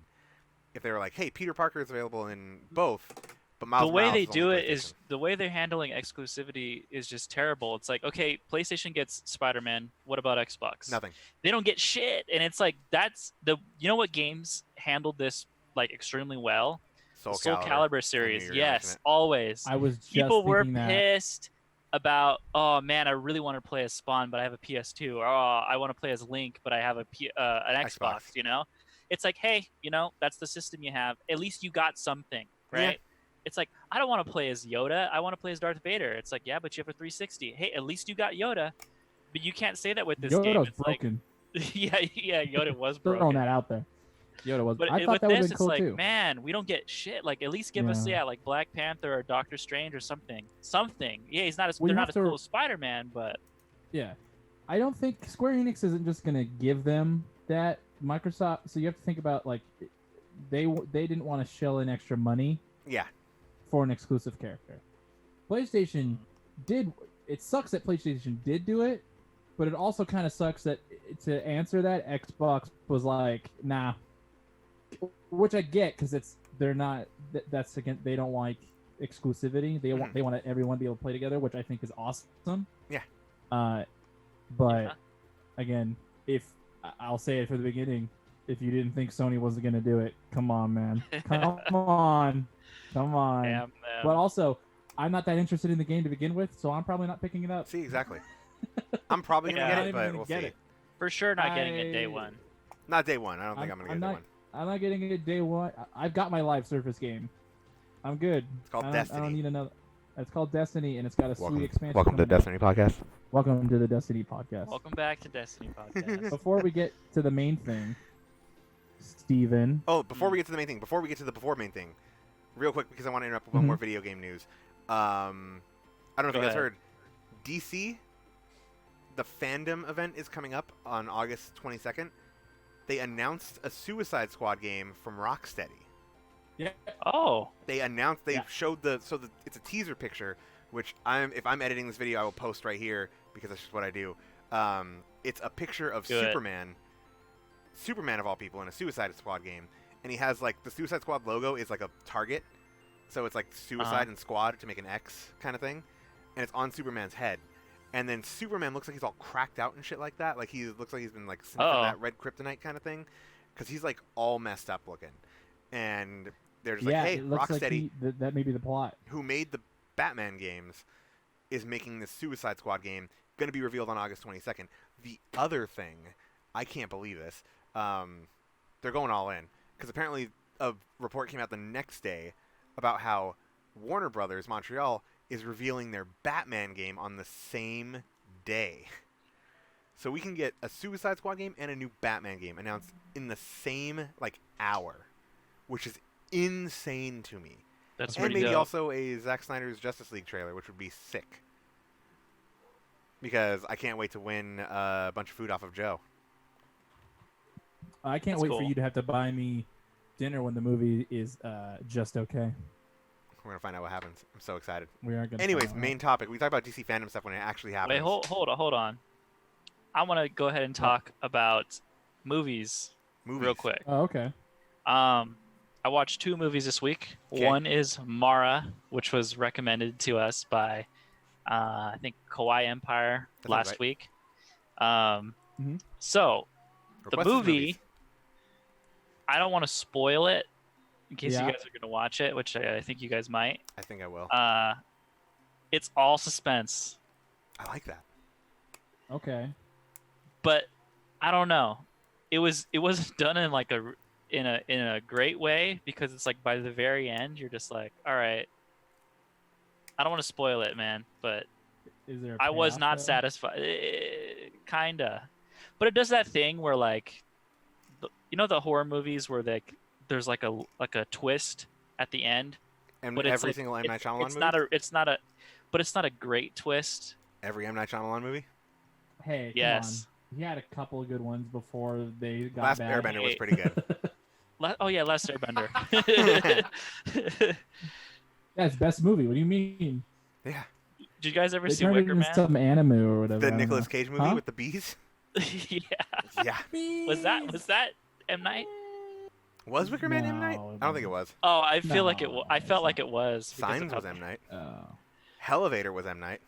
if they were like, hey, Peter Parker is available in both, but Miles Morales they is do on it is the way they're handling exclusivity is just terrible. It's like, okay, PlayStation gets Spider-Man. What about Xbox? Nothing. They don't get shit, and it's like that's the you know what games handled this like extremely well? Soul Calibur series. Yes, always. I was just people were that. pissed about, oh man, I really want to play as Spawn, but I have a PS2, or oh, I want to play as Link, but I have an Xbox. You know, it's like, hey, you know, that's the system you have. At least you got something, right? Yeah. It's like, I don't want to play as Yoda. I want to play as Darth Vader. It's like, yeah, but you have a 360. Hey, at least you got Yoda. But you can't say that with this game. Yoda's broken. Like, yeah, Yoda was broken. Throwing that out there. Yoda was. But I thought with that would this, have been cool it's like, too. man, we don't get shit. Like, at least give us, like Black Panther or Doctor Strange or something. Something. Yeah, he's not as they're not as cool as Spider-Man, but yeah, I don't think Square Enix isn't just gonna give them that. Microsoft. So you have to think about like they didn't want to shell in extra money. Yeah. For an exclusive character. PlayStation did. It sucks that PlayStation did do it, but it also kind of sucks that to answer that, Xbox was like, nah. Which I get because they're not. That's again, they don't like exclusivity. They want everyone to be able to play together, which I think is awesome. Yeah. But again, if I'll say it for the beginning, if you didn't think Sony wasn't gonna do it, come on, man, come on. Damn, but also, I'm not that interested in the game to begin with, so I'm probably not picking it up. See, exactly. I'm probably going to get it, but we'll see. For sure not getting it day one. Not day one. I don't think I'm going to get it day one. I'm not getting it day one. I've got my live Surface game. I'm good. It's called Destiny. I don't need another. It's called Destiny, and it's got a sweet expansion. Welcome to the Destiny podcast. Welcome to the Destiny podcast. Welcome back to Destiny podcast. Before we get to the main thing, Steven. Oh, before we get to the main thing, before we get to the before main thing, real quick, because I want to interrupt with one more video game news. I don't know if you guys heard. DC, the fandom event is coming up on August 22nd. They announced a Suicide Squad game from Rocksteady. Yeah. Oh. They showed it's a teaser picture, which if I'm editing this video, I will post right here because that's just what I do. It's a picture of Superman of all people in a Suicide Squad game. and he has like the Suicide Squad logo is like a target, so it's like suicide and squad to make an X kind of thing, and it's on Superman's head. And then Superman looks like he's all cracked out and shit like that. Like he looks like he's been like sniffing that red kryptonite kind of thing, because he's like all messed up looking. And they're just like, hey, it looks Rocksteady, like that may be the plot. who made the Batman games, is making this Suicide Squad game, going to be revealed on August 22nd. The other thing, I can't believe this, they're going all in, because apparently a report came out the next day about how Warner Brothers Montreal is revealing their Batman game on the same day. So we can get a Suicide Squad game and a new Batman game announced in the same like hour, which is insane to me. That's and pretty maybe dope. also a Zack Snyder's Justice League trailer, which would be sick. Because I can't wait to win a bunch of food off of Joe. I can't That's wait cool. for you to have to buy me dinner when the movie is just okay. We're gonna find out what happens. I'm so excited. We aren't gonna. Anyways, find out. main topic. We talk about DC fandom stuff when it actually happens. Wait, hold on. I want to go ahead and talk about movies real quick. Oh, okay. I watched 2 movies this week. Okay. One is Mara, which was recommended to us by I think Kawaii Empire That sounds last right. week. Mhm. So the Requested movie, movies. I don't want to spoil it in case Yeah. you guys are gonna watch it, which I think you guys might. I think I will. It's all suspense, I like that. Okay. but I don't know. It wasn't done in like in a great way, because it's like by the very end you're just like, all right. I don't want to spoil it, man, but Is there? A I was payoff, not though? satisfied. Kinda, but it does that thing where like, you know, the horror movies where there's like a twist at the end. And But it's every like- single M Night Shyamalan It's movie. but it's not a great twist. Every M Night Shyamalan movie. Hey, come Yes. on. He had a couple of good ones before they got Last bad. Airbender was Hey. pretty good. Oh yeah, Last Airbender. That's best movie. What do you mean? Yeah. Did you guys ever They see turned it Wicker into Man? some anime or whatever. The I don't Nicolas know. Cage movie Huh? with the bees. Yeah. Yeah. Was that M Night? Was Wicker Man M Night? No, I don't think it was. Oh, I feel like it. No, I felt it's like not. it was. because Signs of was how- M Night. Oh. Elevator was M Night.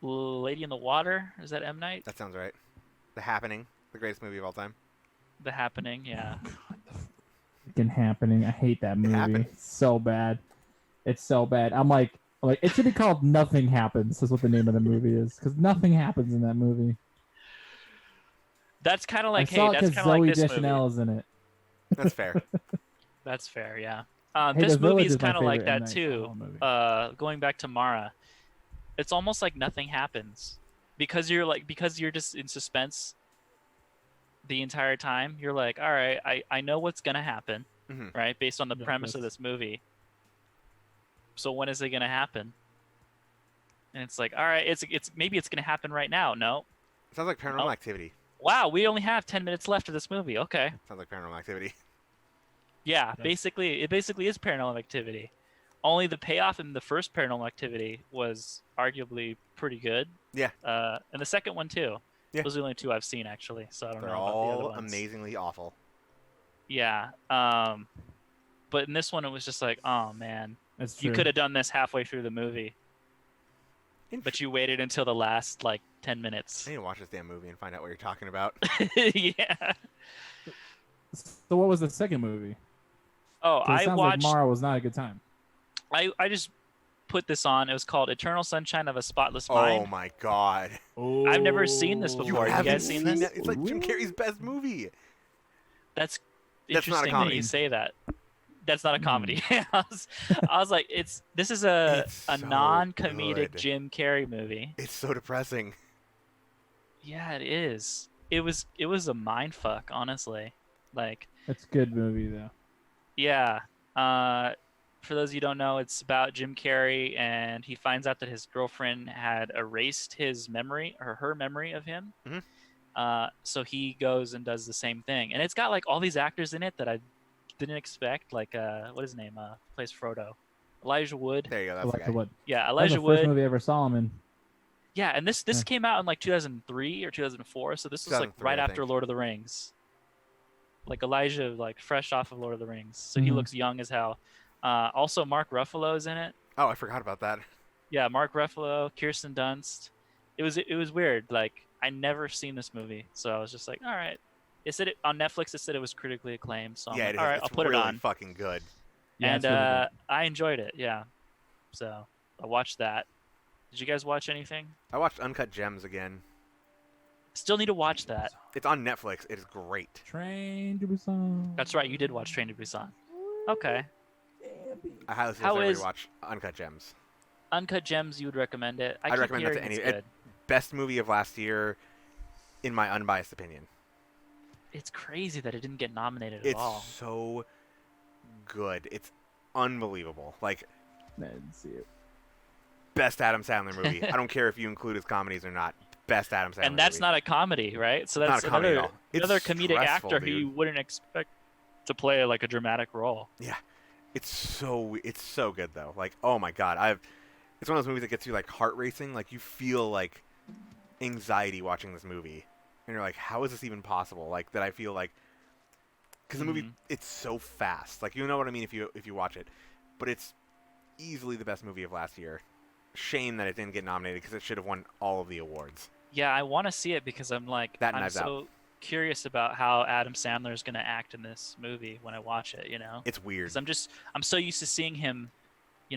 Lady in the Water, is that M Night? That sounds right. The Happening, the greatest movie of all time. The Happening, yeah. Freaking Happening. I hate that movie. happened. It's so bad. It's so bad. I'm like it should be called Nothing Happens. Is what the name of the movie is, because nothing happens in that movie. That's kind of like, I saw hey, it that's 'cause kind of like Zooey this movie. Deschanel is in it. That's fair. That's fair, yeah. Hey, This The movie Village is is my kind of like favorite M. that Night too. Shyamalan movie. Going back to Mara, it's almost like nothing happens because you're just in suspense the entire time. You're like, all right, I know what's gonna happen, Mhm. right? Based on the Yeah, premise of that's- this movie. So when is it gonna happen? And it's like, all right, it's maybe it's gonna happen right now. No, Sounds like Paranormal Oh. Activity. wow, we only have 10 minutes left of this movie. Okay, Sounds like Paranormal Activity. yeah, That's- basically it is Paranormal Activity. Only the payoff in the first Paranormal Activity was arguably pretty good. Yeah. And the second one too. Yeah. Those are the only 2 I've seen actually, so I don't They're know about the other all ones. amazingly awful. Yeah. But in this one, it was just like, oh man, That's true. you could have done this halfway through the movie, but you waited until the last like 10 minutes. I need to watch this damn movie and find out what you're talking about. Yeah. So what was the second movie? Oh, 'Cause it I sounds watched. like Mara was not a good time. I just put this on. It was called Eternal Sunshine of a Spotless Oh Mind. my god. I've never seen this You before. Have you haven't guys seen this? that? It's like Jim Really? Carrey's best movie. That's That's not a interesting that comedy. you say that. That's not a comedy. I was like, this is It's so non-comedic good. Jim Carrey movie. It's so depressing. Yeah, it is. It was a mind fuck, honestly. Like, It's a good movie though. yeah. For those of you who don't know, it's about Jim Carrey, and he finds out that his girlfriend had erased his memory or her memory of him. Mhm. So he goes and does the same thing, and it's got like all these actors in it that I didn't expect. Like, what is his name? Plays Frodo, Elijah Wood. There you go. That's the Like guy. what? Yeah, That's Elijah the first Wood. movie I ever saw him in. Yeah, and this Yeah. came out in like 2003 or 2004, so this was like 2003, right I after think. Lord of the Rings. like Elijah, like fresh off of Lord of the Rings, so he Mhm. looks young as hell. Also, Mark Ruffalo's in it. Oh, I forgot about that. Yeah, Mark Ruffalo, Kirsten Dunst. It was weird. Like I never seen this movie, so I was just like, all right. It said it on Netflix. It said it was critically acclaimed, so I'm Yeah, like, it all is. right, It's I'll put it really on. fucking good. Yeah, And it's really good. I enjoyed it. Yeah, so I watched that. Did you guys watch anything? I watched Uncut Gems again. Still need to watch that. It's on Netflix. It is great. Train to Busan. That's right, you did watch Train to Busan. Okay. I highly suggest How everybody is watch Uncut Gems. Uncut Gems? You would recommend it? I I'd keep recommend that to hearing any. it's good. Best movie of last year, in my unbiased opinion. It's crazy that it didn't get nominated at It's all. so good. It's unbelievable. Like, I didn't see it. best Adam Sandler movie. I don't care if you include his comedies or not. Best Adam Sandler And that's movie. not a comedy, right? So Not that's a comedy at another all. It's another comedic stressful, actor who dude. you wouldn't expect to play like a dramatic role. It's so good though. Like, oh my god, it's one of those movies that gets you like heart racing. Like you feel like anxiety watching this movie, and you're like, how is this even possible? Like that I feel like because the movie it's so fast. Like you know what I mean if you watch it, but it's easily the best movie of last year. Shame that it didn't get nominated because it should have won all of the awards. Yeah, I want to see it because I'm like That I'm Knives so curious about how Adam Sandler is going to act in this movie when I watch it. You know, It's weird. because I'm so used to seeing him,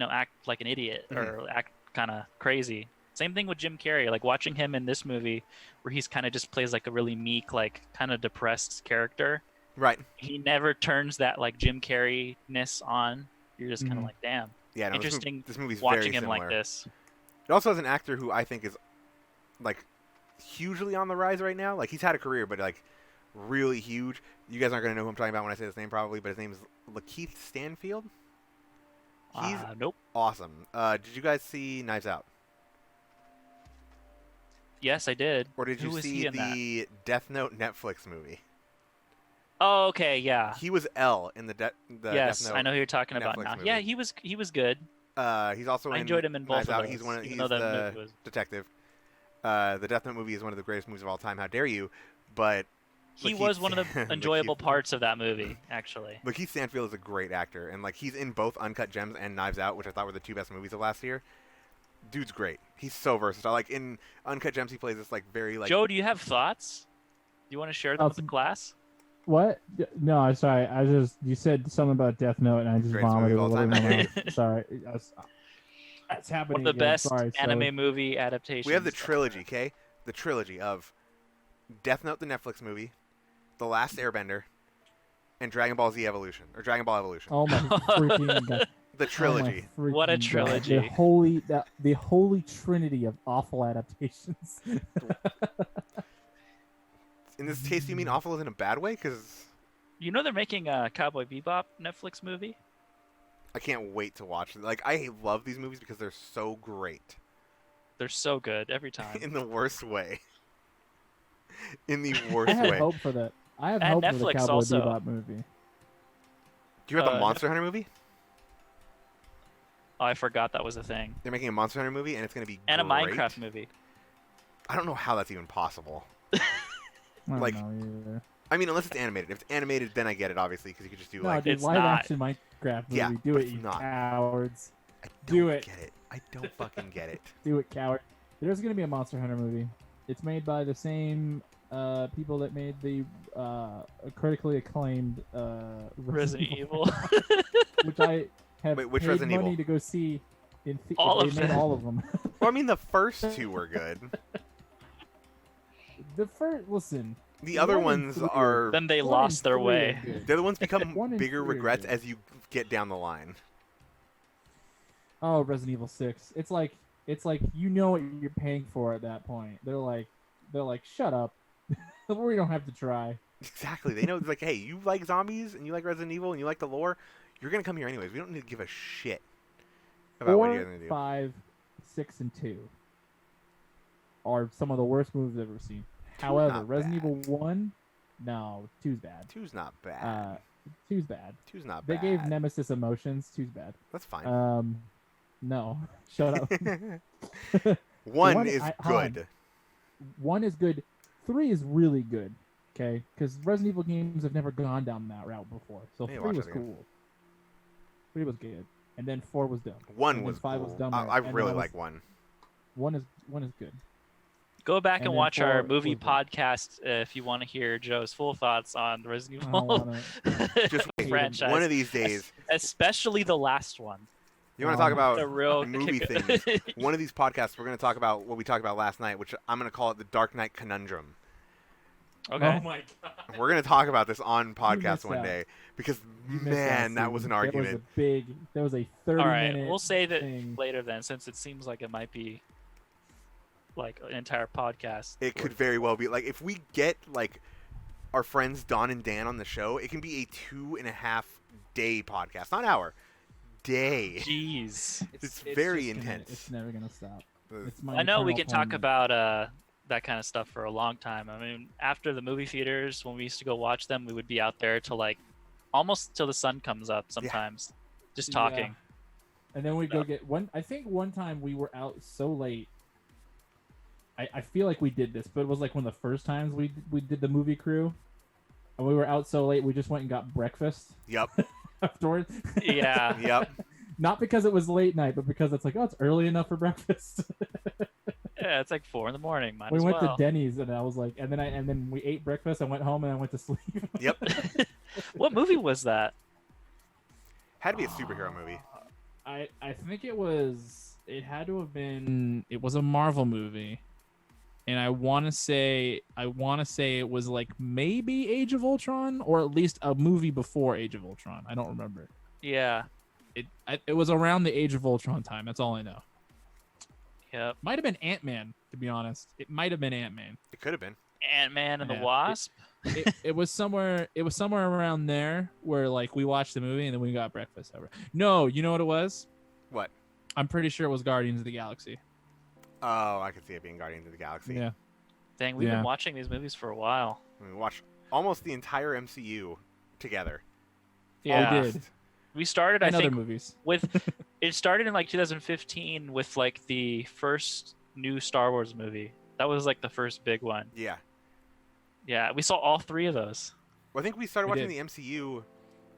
act like an idiot or act kind of crazy. Same thing with Jim Carrey. Like watching him in this movie, where he's kind of just plays like a really meek, like kind of depressed character. Right. He never turns that like Jim Carrey-ness on. You're just kind of Mhm. like, damn, Yeah. No, interesting. This movie's Watching very him similar. like this. It also has an actor who I think is like hugely on the rise right now. Like he's had a career, but like really huge. You guys aren't gonna know who I'm talking about when I say his name probably, but his name is Lakeith Stanfield. He's Nope. awesome. Did you guys see Knives Out? Yes, I did. Or did Who you was see he in that? the Death Note Netflix movie? Oh, okay, yeah. He was L in the Yes, Death Note. I know who you're talking about Netflix now. movie. Yeah, he was good. He's also I in enjoyed him in both Knives of Out. those. He's one of, even he's though that the movie was... detective. The Death Note movie is one of the greatest movies of all time. How dare you? But He Lakeith was one of the enjoyable Lakeith- parts of that movie, actually. Lakeith Stanfield is a great actor, and like he's in both Uncut Gems and Knives Out, which I thought were the two best movies of last year. Dude's great. He's so versatile. Like in Uncut Gems, he plays this like very like. Joe, do you have thoughts? Do you want to share them with the class? What? No, I'm sorry. You said something about Death Note, and I just Greatest movie vomited of a all little time. in my mouth. Sorry. That's happening. One of the again. best Sorry, anime movie adaptations. We have the trilogy, okay? The trilogy of Death Note, the Netflix movie, The Last Airbender, and Dragon Ball Z Evolution or Dragon Ball Evolution. Oh my freaking god! The trilogy. Oh my What a freaking God. trilogy. The holy trinity of awful adaptations. In this case, you mean awful in a bad way? Because You know they're making a Cowboy Bebop Netflix movie? I can't wait to watch it. Like I love these movies because they're so great They're so good every time. in the worst way. In the worst I have way. hope for that. I have And hope for the Netflix Cowboy also. Bebop movie. Do you hear the Uh, Monster Hunter movie? Oh, I forgot that was a thing. They're making a Monster Hunter movie, and it's going to be And great. a Minecraft movie. I don't know how that's even possible. I don't Like, know either. I mean, unless it's animated. If it's animated, then I get it, obviously, because you could just do No, like. dude, It's live not. action Minecraft movie. Yeah, Do but it, it's you not. cowards. I do don't it. get it. I don't fucking get it. Do it, coward. There's gonna be a Monster Hunter movie. It's made by the same people that made the critically acclaimed Resident Evil. which I have Wait, which paid Resident money Evil? to go see. All they of made them. all of them. Well, I mean, the first two were good. The first, listen. The other One and ones three are. Then they 1 lost and their 3 way. are good. They're the ones become 1 and bigger 3 are regrets good. as you get down the line. Oh, Resident Evil 6. It's like you know what you're paying for at that point. They're like, shut up. We don't have to try. Exactly. They know, it's like, hey, you like zombies and you like Resident Evil and you like the lore, you're gonna come here anyways. We don't need to give a shit about what you're 4, gonna do. 5, 6, and 2 are some of the worst movies I've ever seen. However, not Resident bad. Evil 1, no, 2's bad. Two's not bad. 2's bad. Two's not They bad. gave Nemesis emotions. 2's bad. That's fine. No, shut up. One is hold on. good. 1 is good. 3 is really good. Okay, because Resident Evil games have never gone down that route before. So Maybe 3 watch was it again. cool. 3 was good, and then 4 was dumb. 1 and was then 5 was cool. dumber. I and then really I was, like 1. 1 is good. Go back and And then watch our 4 movie was good. podcast if you want to hear Joe's full thoughts on the Resident I don't Evil wanna. Just wait. franchise. One of these days. Especially the last one. You want to talk about The real movie things? One of these podcasts, we're going to talk about what we talked about last night, which I'm going to call it the Dark Knight Conundrum. Okay. Oh my god. We're going to talk about this on podcast missed one that. day because, You missed man, that was scene. an argument. There was a 30 All right, minute we'll save it thing. later then, since it seems like it might be like an entire podcast. It could very well be. Like, if we get, like, our friends Don and Dan on the show, it can be a 2.5 day podcast. Not hour. Day. Jeez. It's very just gonna- intense. it's never gonna stop. It's my I know we eternal can talk torment. about that kind of stuff for a long time. I mean, after the movie theaters, when we used to go watch them, we would be out there till like almost till the sun comes up sometimes, just talking. Yeah. And then we'd go get one. I think one time we were out so late. I feel like we did this, but it was like one of the first times we did the movie crew, and we were out so late we just went and got breakfast Yep. afterwards. Yeah. Yep. Not because it was late night, but because it's like, oh, it's early enough for breakfast. Yeah, it's like 4 a.m. Might We as went well. to Denny's, and I was like, and then we ate breakfast. I went home and I went to sleep. Yep. What movie was that? Had to be a superhero movie. I think it was. It had to have been. It was a Marvel movie, and I want to say it was like maybe Age of Ultron, or at least a movie before Age of Ultron. I don't remember. Yeah. It was around the Age of Ultron time. That's all I know. Yep. Might have been Ant-Man, to be honest. It might have been Ant-Man. It could have been. Ant-Man and the Yeah. Wasp. It was somewhere. It was somewhere around there where like we watched the movie and then we got breakfast over. No, you know what it was? What? I'm pretty sure it was Guardians of the Galaxy. Oh, I could see it being Guardians of the Galaxy. Yeah. Dang, we've Yeah. been watching these movies for a while. We watched almost the entire MCU together. Yeah. We Almost. did. We started, And I other think, movies. with it started in like 2015 with like the first new Star Wars movie. That was like the first big one. Yeah. Yeah, we saw all 3 of those. Well, I think we started We watching did. the MCU.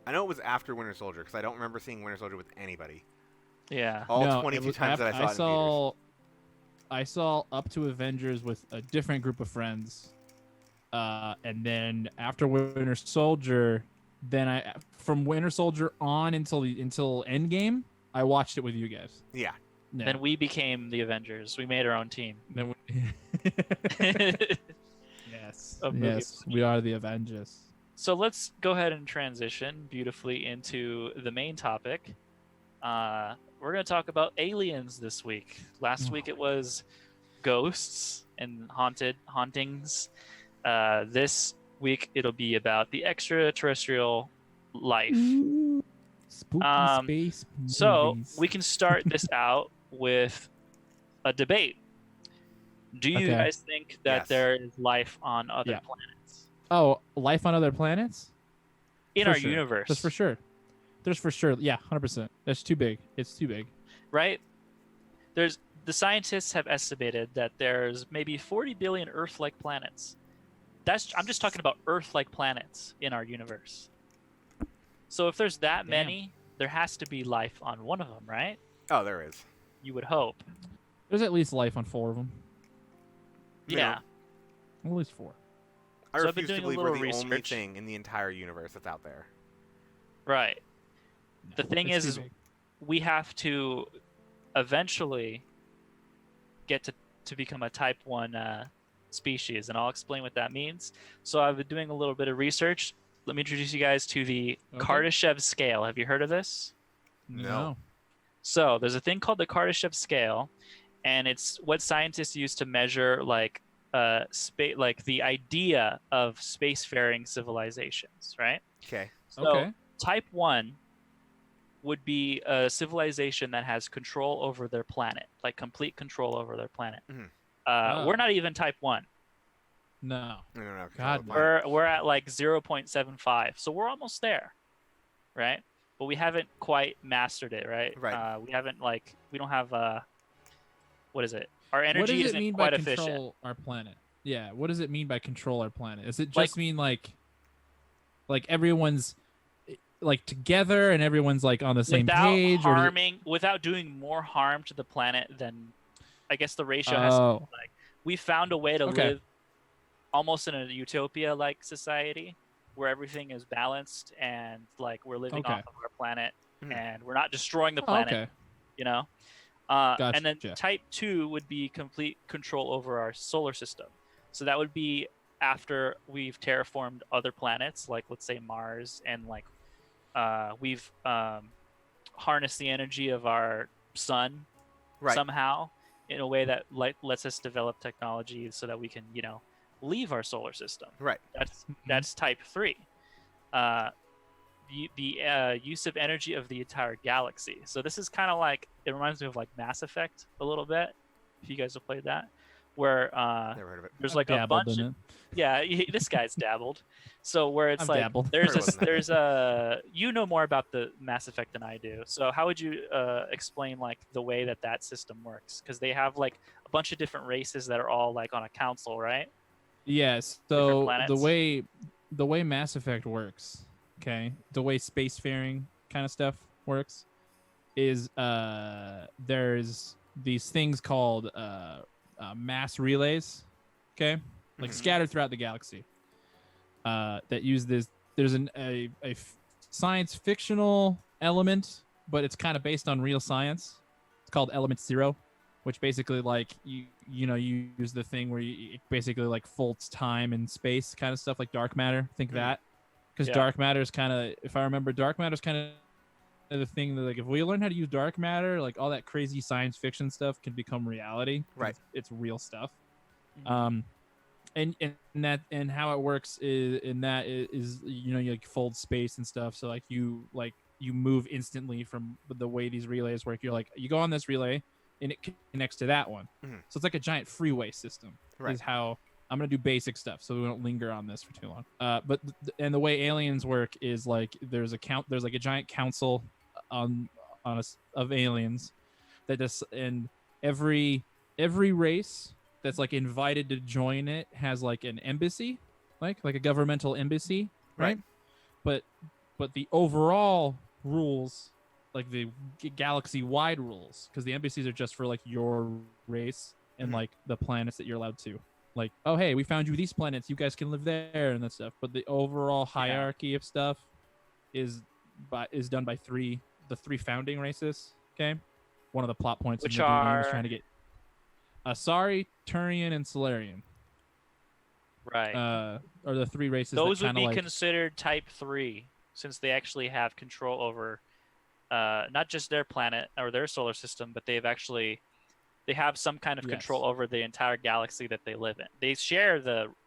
I know it was after Winter Soldier because I don't remember seeing Winter Soldier with anybody. Yeah. All No, 22 it was times that I saw it in theaters. I saw up to Avengers with a different group of friends, and then after Winter Soldier, then from Winter Soldier on until Endgame, I watched it with you guys. Yeah. Yeah. Then we became the Avengers. We made our own team. Then yes, Of movie yes, we are the Avengers. So let's go ahead and transition beautifully into the main topic. We're going to talk about aliens this week. Last week it was ghosts and hauntings. This week it'll be about the extraterrestrial life. Ooh, spooky space So movies. we can start this out with a debate. Do you Okay. guys think that Yes. there is life on other Yeah. planets Oh, life on other planets? in For our sure. universe? That's for sure. There's for sure. Yeah, 100%. That's too big. It's too big. Right? The scientists have estimated that there's maybe 40 billion Earth-like planets. I'm just talking about Earth-like planets in our universe. So if there's that Damn. many, there has to be life on one of them, right? Oh, there is. You would hope. There's at least life on 4 of them. Yeah. At least 4. I So I've been refuse to doing a believe we're little the only research. thing in the entire universe that's out there. Right. The thing It's is too big. we have to eventually get to become a type 1 species, and I'll explain what that means. So I've been doing a little bit of research. Let me introduce you guys to the Okay. Kardashev scale. Have you heard of this? No. So there's a thing called the Kardashev scale, and it's what scientists use to measure like like the idea of spacefaring civilizations, right? Okay. So Okay. type 1 would be a civilization that has control over their planet, like complete control over their planet. Mhm. Oh. We're not even type 1. No. No. God, no. We're at like 0.75. So we're almost there, right? But we haven't quite mastered it, right? Right. We don't have what is it? Our What energy does it isn't mean by quite efficient. control our planet? Yeah, what does it mean by control our planet? Does it Like, just mean like everyone's like together and everyone's like on the same page, or does it? without doing more harm to the planet than, I guess the ratio has to be Oh, like, we found a way to okay, live almost in a utopia-like society where everything is balanced and like we're living okay, off of our planet Mhm. and we're not destroying the oh, planet, okay, you know. And then gotcha. type 2 would be complete control over our solar system. So that would be after we've terraformed other planets, like let's say Mars, and like we've harnessed the energy of our sun Right. somehow in a way that lets us develop technology so that we can, you know, leave our solar system. Right. That's type 3. Uh, the use of energy of the entire galaxy. So this is kind of like, it reminds me of like Mass Effect a little bit. If you guys have played that, where Never heard of it. there's I've like a dabbled bunch in of, it. yeah, this guy's dabbled. So where it's I've like dabbled. Heard it wasn't that there's a you know more about the Mass Effect than I do. So how would you explain like the way that that system works? Because they have like a bunch of different races that are all like on a council, right? Yes. Different So planets. the way Mass Effect works, okay, the way spacefaring kind of stuff works is there's these things called mass relays, okay, like Mhm. scattered throughout the galaxy. That use this. There's science fictional element, but it's kind of based on real science. It's called Element Zero, which basically like you use the thing where it basically like folds time and space kind of stuff, like dark matter. Think Mhm. that, because Yeah. dark matter is kind of, if I remember, dark matter is kind of the thing that like if we learn how to use dark matter, like all that crazy science fiction stuff can become reality. 'Cause Right. it's real stuff. Mhm. And how it works is you know, you like fold space and stuff, so like you move instantly from the way these relays work. You're like, you go on this relay and it connects to that one. Mhm. So it's like a giant freeway system. Right. Is how I'm gonna do basic stuff so we don't linger on this for too long. But and the way aliens work is like there's like a giant council on of aliens that just, and every race that's like invited to join it has like an embassy, like a governmental embassy, right? Right. But the overall rules, like the galaxy wide rules, because the embassies are just for like your race and Mhm. like the planets that you're allowed to. Like, oh hey, we found you these planets, you guys can live there and that stuff. But the overall hierarchy of stuff is done by the three founding races. Okay, one of the plot points in Which the game is are trying to get Asari, Turian, and Solarian. right. Are the three races Those that would kind of be like considered type 3 since they actually have control over not just their planet or their solar system, but they have some kind of control yes, over the entire galaxy that they live in. They share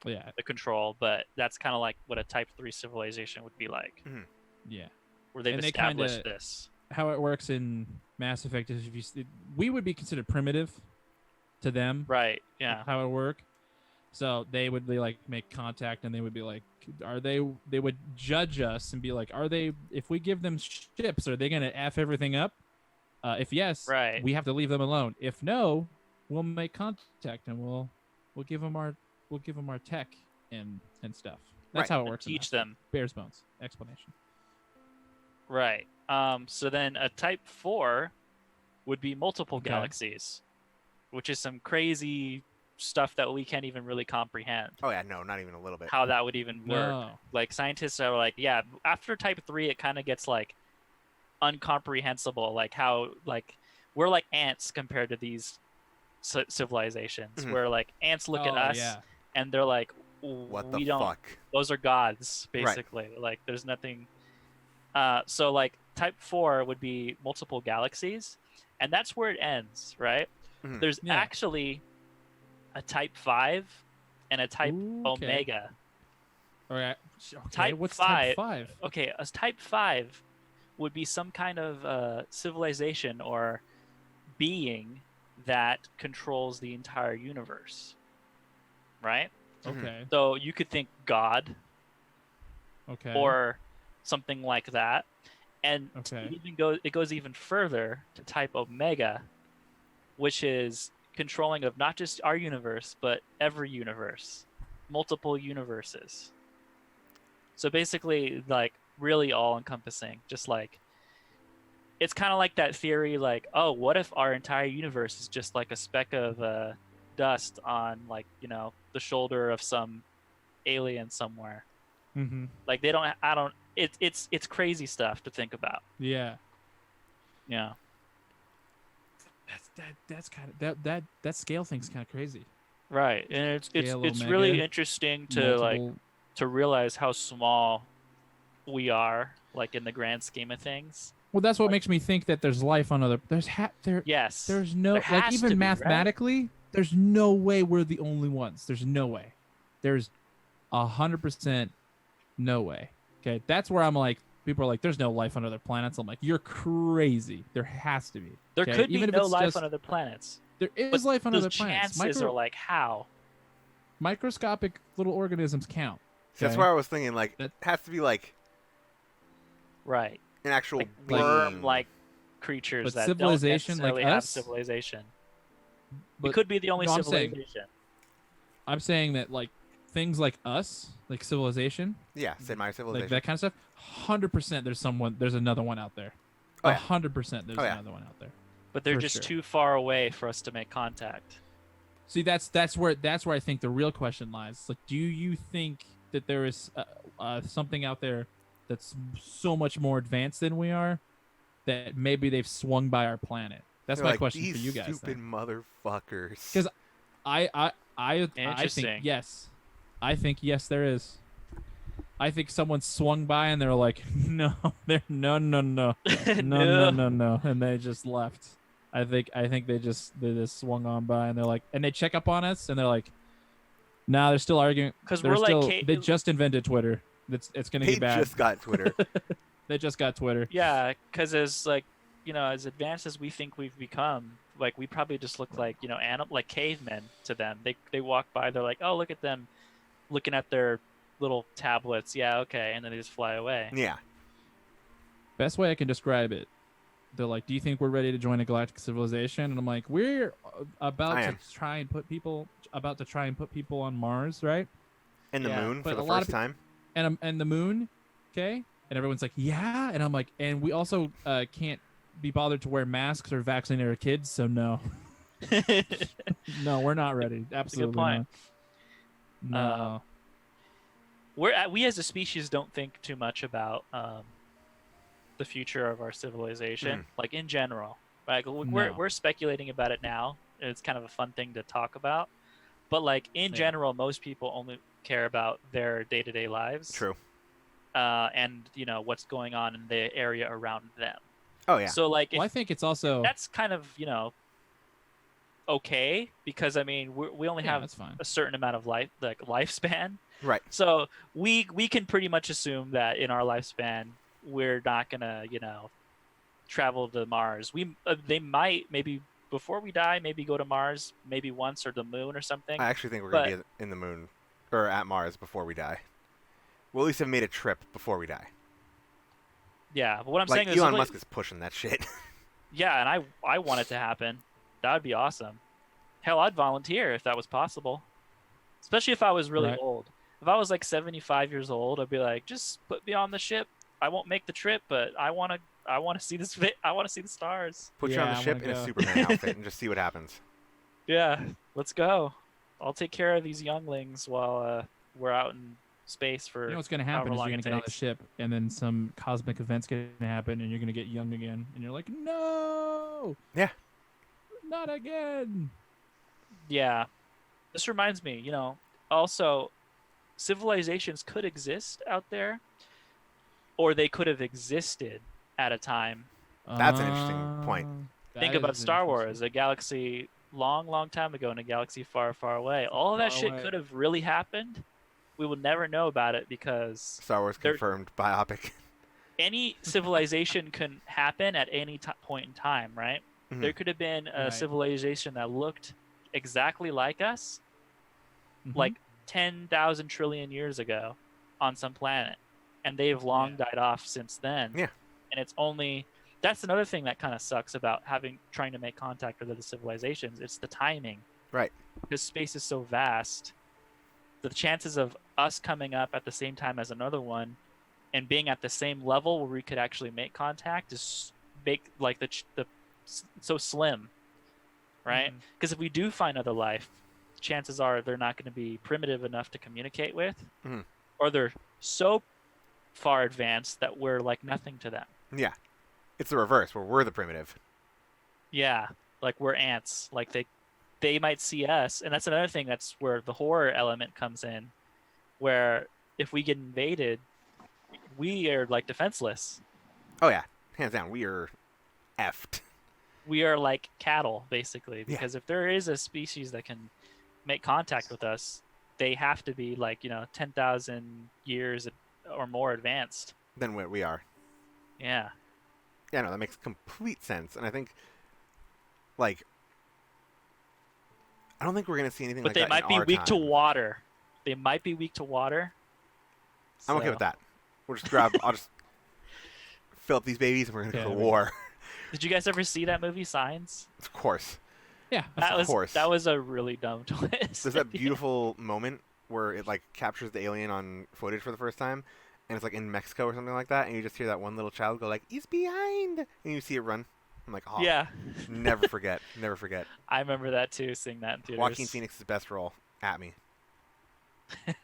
yeah, the control, but that's kind of like what a type 3 civilization would be like, Mhm. yeah. where they've And they kind established of, this. how it works in Mass Effect is if we would be considered primitive to them. Right. Yeah. How it work. So they would be like make contact and they would be like, they would judge us and be like, if we give them ships, are they gonna F everything up? If yes, Right. we have to leave them alone. If no, we'll make contact and we'll give them our tech and stuff. That's Right. how it works. Teach them. Bare's bones explanation. Right. So then a type 4 would be multiple Okay. galaxies, which is some crazy stuff that we can't even really comprehend. Oh yeah, no, not even a little bit. How that would even work. No. Like scientists are like, yeah, after type 3 it kind of gets like incomprehensible, like how like we're like ants compared to these civilizations, Mhm. where like ants look at Oh, us yeah. and they're like, What we the don't fuck? those are gods Right. basically. Like there's nothing. So like type 4 would be multiple galaxies, and that's where it ends, right? Mhm. There's Yeah. actually a type 5 and a type Ooh, okay. omega. All right. Okay. Type What's 5 type 5? Okay, a type 5 would be some kind of civilization or being that controls the entire universe, right? Mhm. Okay. So you could think God Okay. or something like that, and Okay. it goes even further to type omega, which is controlling of not just our universe, but every universe, multiple universes. So basically, like, really all encompassing. Just like, it's kind of like that theory, like, oh, what if our entire universe is just like a speck of dust on, like, the shoulder of some alien somewhere? Mm-hmm. Like, they don't, I don't, it's crazy stuff to think about. Yeah. Yeah. That's kind of that scale thing's kind of crazy. Right. And it's Scale it's omega, really interesting to like multiple. to realize how small we are, like, in the grand scheme of things. Well, that's what Like, makes me think that there's life on other. yes. There's no There like has even to be, right? mathematically, there's no way we're the only ones. There's no way. There's 100% no way. Okay, that's where I'm like, people are like, there's no life on other planets. I'm like, you're crazy. There has to be. There Okay? could be Even if no it's life just, on other planets. there But is life on the other planets. chances are like, how? Microscopic little organisms count. So that's okay? why I was thinking, like, That- it has to be like Right. an actual Like being. worm-like creatures But that civilization, don't necessarily like have us? civilization. We But could be the only no, I'm saying- civilization. I'm saying that like things like us, like civilization, Yeah, semi-civilization. like that kind of stuff. 100% there's another one out there. Oh, yeah. 100% there's Oh, yeah. another one out there. But they're For just sure. too far away for us to make contact. See, that's where I think the real question lies. Like, do you think that there is something out there that's so much more advanced than we are, that maybe they've swung by our planet? That's They're my like, question these for you guys. stupid Then. motherfuckers. 'Cause I Interesting. think yes. I think yes, there is. I think someone swung by and they're like, no, no, no, and they just left. I think they just swung on by and they're like, and they check up on us and they're like, nah, they're still arguing. 'Cause They're we're like still, ca- they just invented Twitter. It's gonna They get bad. just got Twitter. They just got Twitter. Yeah, because as like as advanced as we think we've become, like, we probably just look like like cavemen to them. They walk by, they're like, oh, look at them, looking at their little tablets. Yeah, okay, and then they just fly away. Yeah. Best way I can describe it. They're like, do you think we're ready to join a galactic civilization? And I'm like, we're about I to am. try and put people on Mars, right? And the Yeah, moon but for the a lot first of time. And the moon, okay? And everyone's like, yeah. And I'm like, and we also can't be bothered to wear masks or vaccinate our kids, so no. No, we're not ready. Absolutely point. not. No. We as a species don't think too much about the future of our civilization, like, in general. Like, No. we're speculating about it now. It's kind of a fun thing to talk about, but like, in Yeah. general, most people only care about their day-to-day lives. True. And what's going on in the area around them. Oh yeah. So like, Well, I think it's also that's kind of okay, because I mean we only have that's fine. a certain amount of lifespan. Right. So we can pretty much assume that in our lifespan we're not gonna travel to Mars. They might, maybe before we die, maybe go to Mars, maybe once, or the moon or something. I actually think we're going to be in the moon or at Mars before we die. We'll at least have made a trip before we die. Yeah, but what I'm Like, saying is, Elon Musk is pushing that shit. yeah, and I want it to happen. That would be awesome. Hell, I'd volunteer if that was possible. Especially if I was really Right. old. If I was like 75 years old, I'd be like, just put me on the ship. I won't make the trip, but I want to see this. I want to see the stars. Put you on Yeah, the I ship wanna in a go. Superman outfit and just see what happens. Yeah, let's go. I'll take care of these younglings while we're out in space for. You know what's going to happen however is long you're going it to get on the takes. ship, and then some cosmic event's going to happen, and you're going to get young again, and you're like, no, Yeah. not again. Yeah, this reminds me. Also, civilizations could exist out there, or they could have existed at a time. That's an interesting point. Think about Star Wars, a galaxy long, long time ago in a galaxy far, far away. All of that Far shit away. could have really happened. We will never know about it because Star Wars There- confirmed biopic. any civilization can happen at any point in time, right? Mhm. There could have been a Right. civilization that looked exactly like us, Mhm. like 10,000 trillion years ago on some planet, and they've long Yeah. died off since then. Yeah. And it's only that's another thing that kind of sucks about trying to make contact with other civilizations. It's the timing. Right. Because space is so vast, the chances of us coming up at the same time as another one and being at the same level where we could actually make contact is like the so slim, right? Because if we do find other life, chances are they're not going to be primitive enough to communicate with, or they're so far advanced that we're like nothing to them. Yeah. It's the reverse, where we're the primitive. Yeah, like we're ants. Like they might see us, and that's another thing. That's where the horror element comes in, where if we get invaded, we are like defenseless. Oh yeah, hands down, we are effed. We are like cattle, basically, because if there is a species that can make contact with us, they have to be like 10,000 years or more advanced Than what we are. Yeah. Yeah, no, that makes complete sense, and I think, like, I don't think we're gonna see anything like that. But they might be weak to time. water. They might be weak to water. I'm okay with that. We'll just grab. I'll just fill up these babies, and we're gonna go to war. Did you guys ever see that movie Signs? Of course. Yeah, of course. That was a really dumb twist. There's that beautiful moment where it like captures the alien on footage for the first time, and it's like in Mexico or something like that, and you just hear that one little child go like, "He's behind," and you see it run. I'm like, oh, yeah. Never forget. Never forget. I remember that too, seeing that in theaters. Joaquin Phoenix's best role. At me. Did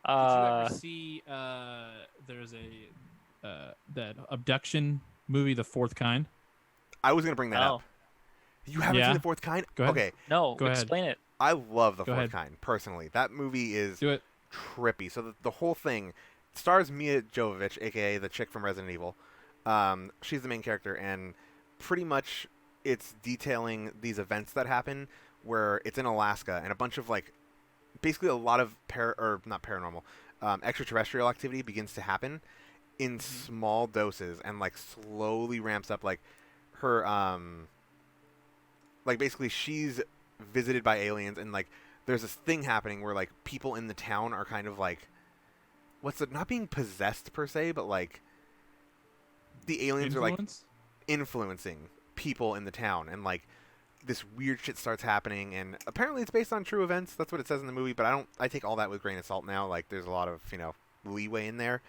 you ever see there's a that abduction movie, The Fourth Kind? I was gonna bring that up. You haven't seen The Fourth Kind? Go ahead. Okay. No, Go ahead. explain it. I love The Fourth Kind, personally. That movie is trippy. So the whole thing stars Mia Jovovich, a.k.a. the chick from Resident Evil. She's the main character, and pretty much it's detailing these events that happen where it's in Alaska, and a bunch of, like, basically a lot of not paranormal, extraterrestrial activity begins to happen in small doses and, like, slowly ramps up. Like, her, like, basically she's visited by aliens, and, like, there's this thing happening where, like, people in the town are kind of, like, not being possessed per se, but, like, the aliens are, like, influencing people in the town, and, like, this weird shit starts happening, and apparently it's based on true events. That's what it says in the movie, but I take all that with a grain of salt now. Like, there's a lot of, leeway in there.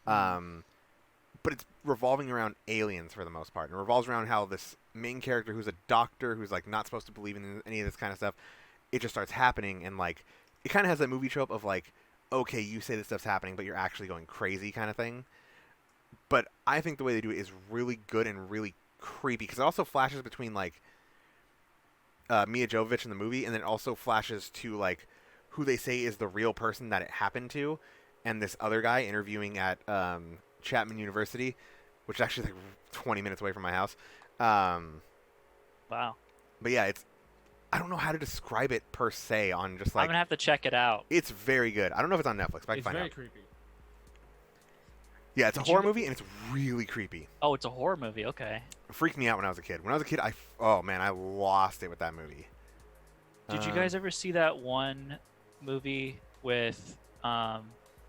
But it's revolving around aliens for the most part, and it revolves around how this main character, who's a doctor, who's, like, not supposed to believe in any of this kind of stuff, it just starts happening, and, like, it kind of has that movie trope of, like, okay, you say this stuff's happening, but you're actually going crazy kind of thing. But I think the way they do it is really good and really creepy, because it also flashes between, like, Mia Jovovich in the movie, and then it also flashes to, like, who they say is the real person that it happened to, and this other guy interviewing at Chapman University, which is actually, like, 20 minutes away from my house. Wow. But yeah, I don't know how to describe it per se on just, like... I'm going to have to check it out. It's very good. I don't know if it's on Netflix, but I can find out. It's very creepy. Yeah, it's a horror movie, and it's really creepy. Oh, it's a horror movie. Okay. It freaked me out when I was a kid. When I was a kid, oh, man, I lost it with that movie. Did you guys ever see that one movie with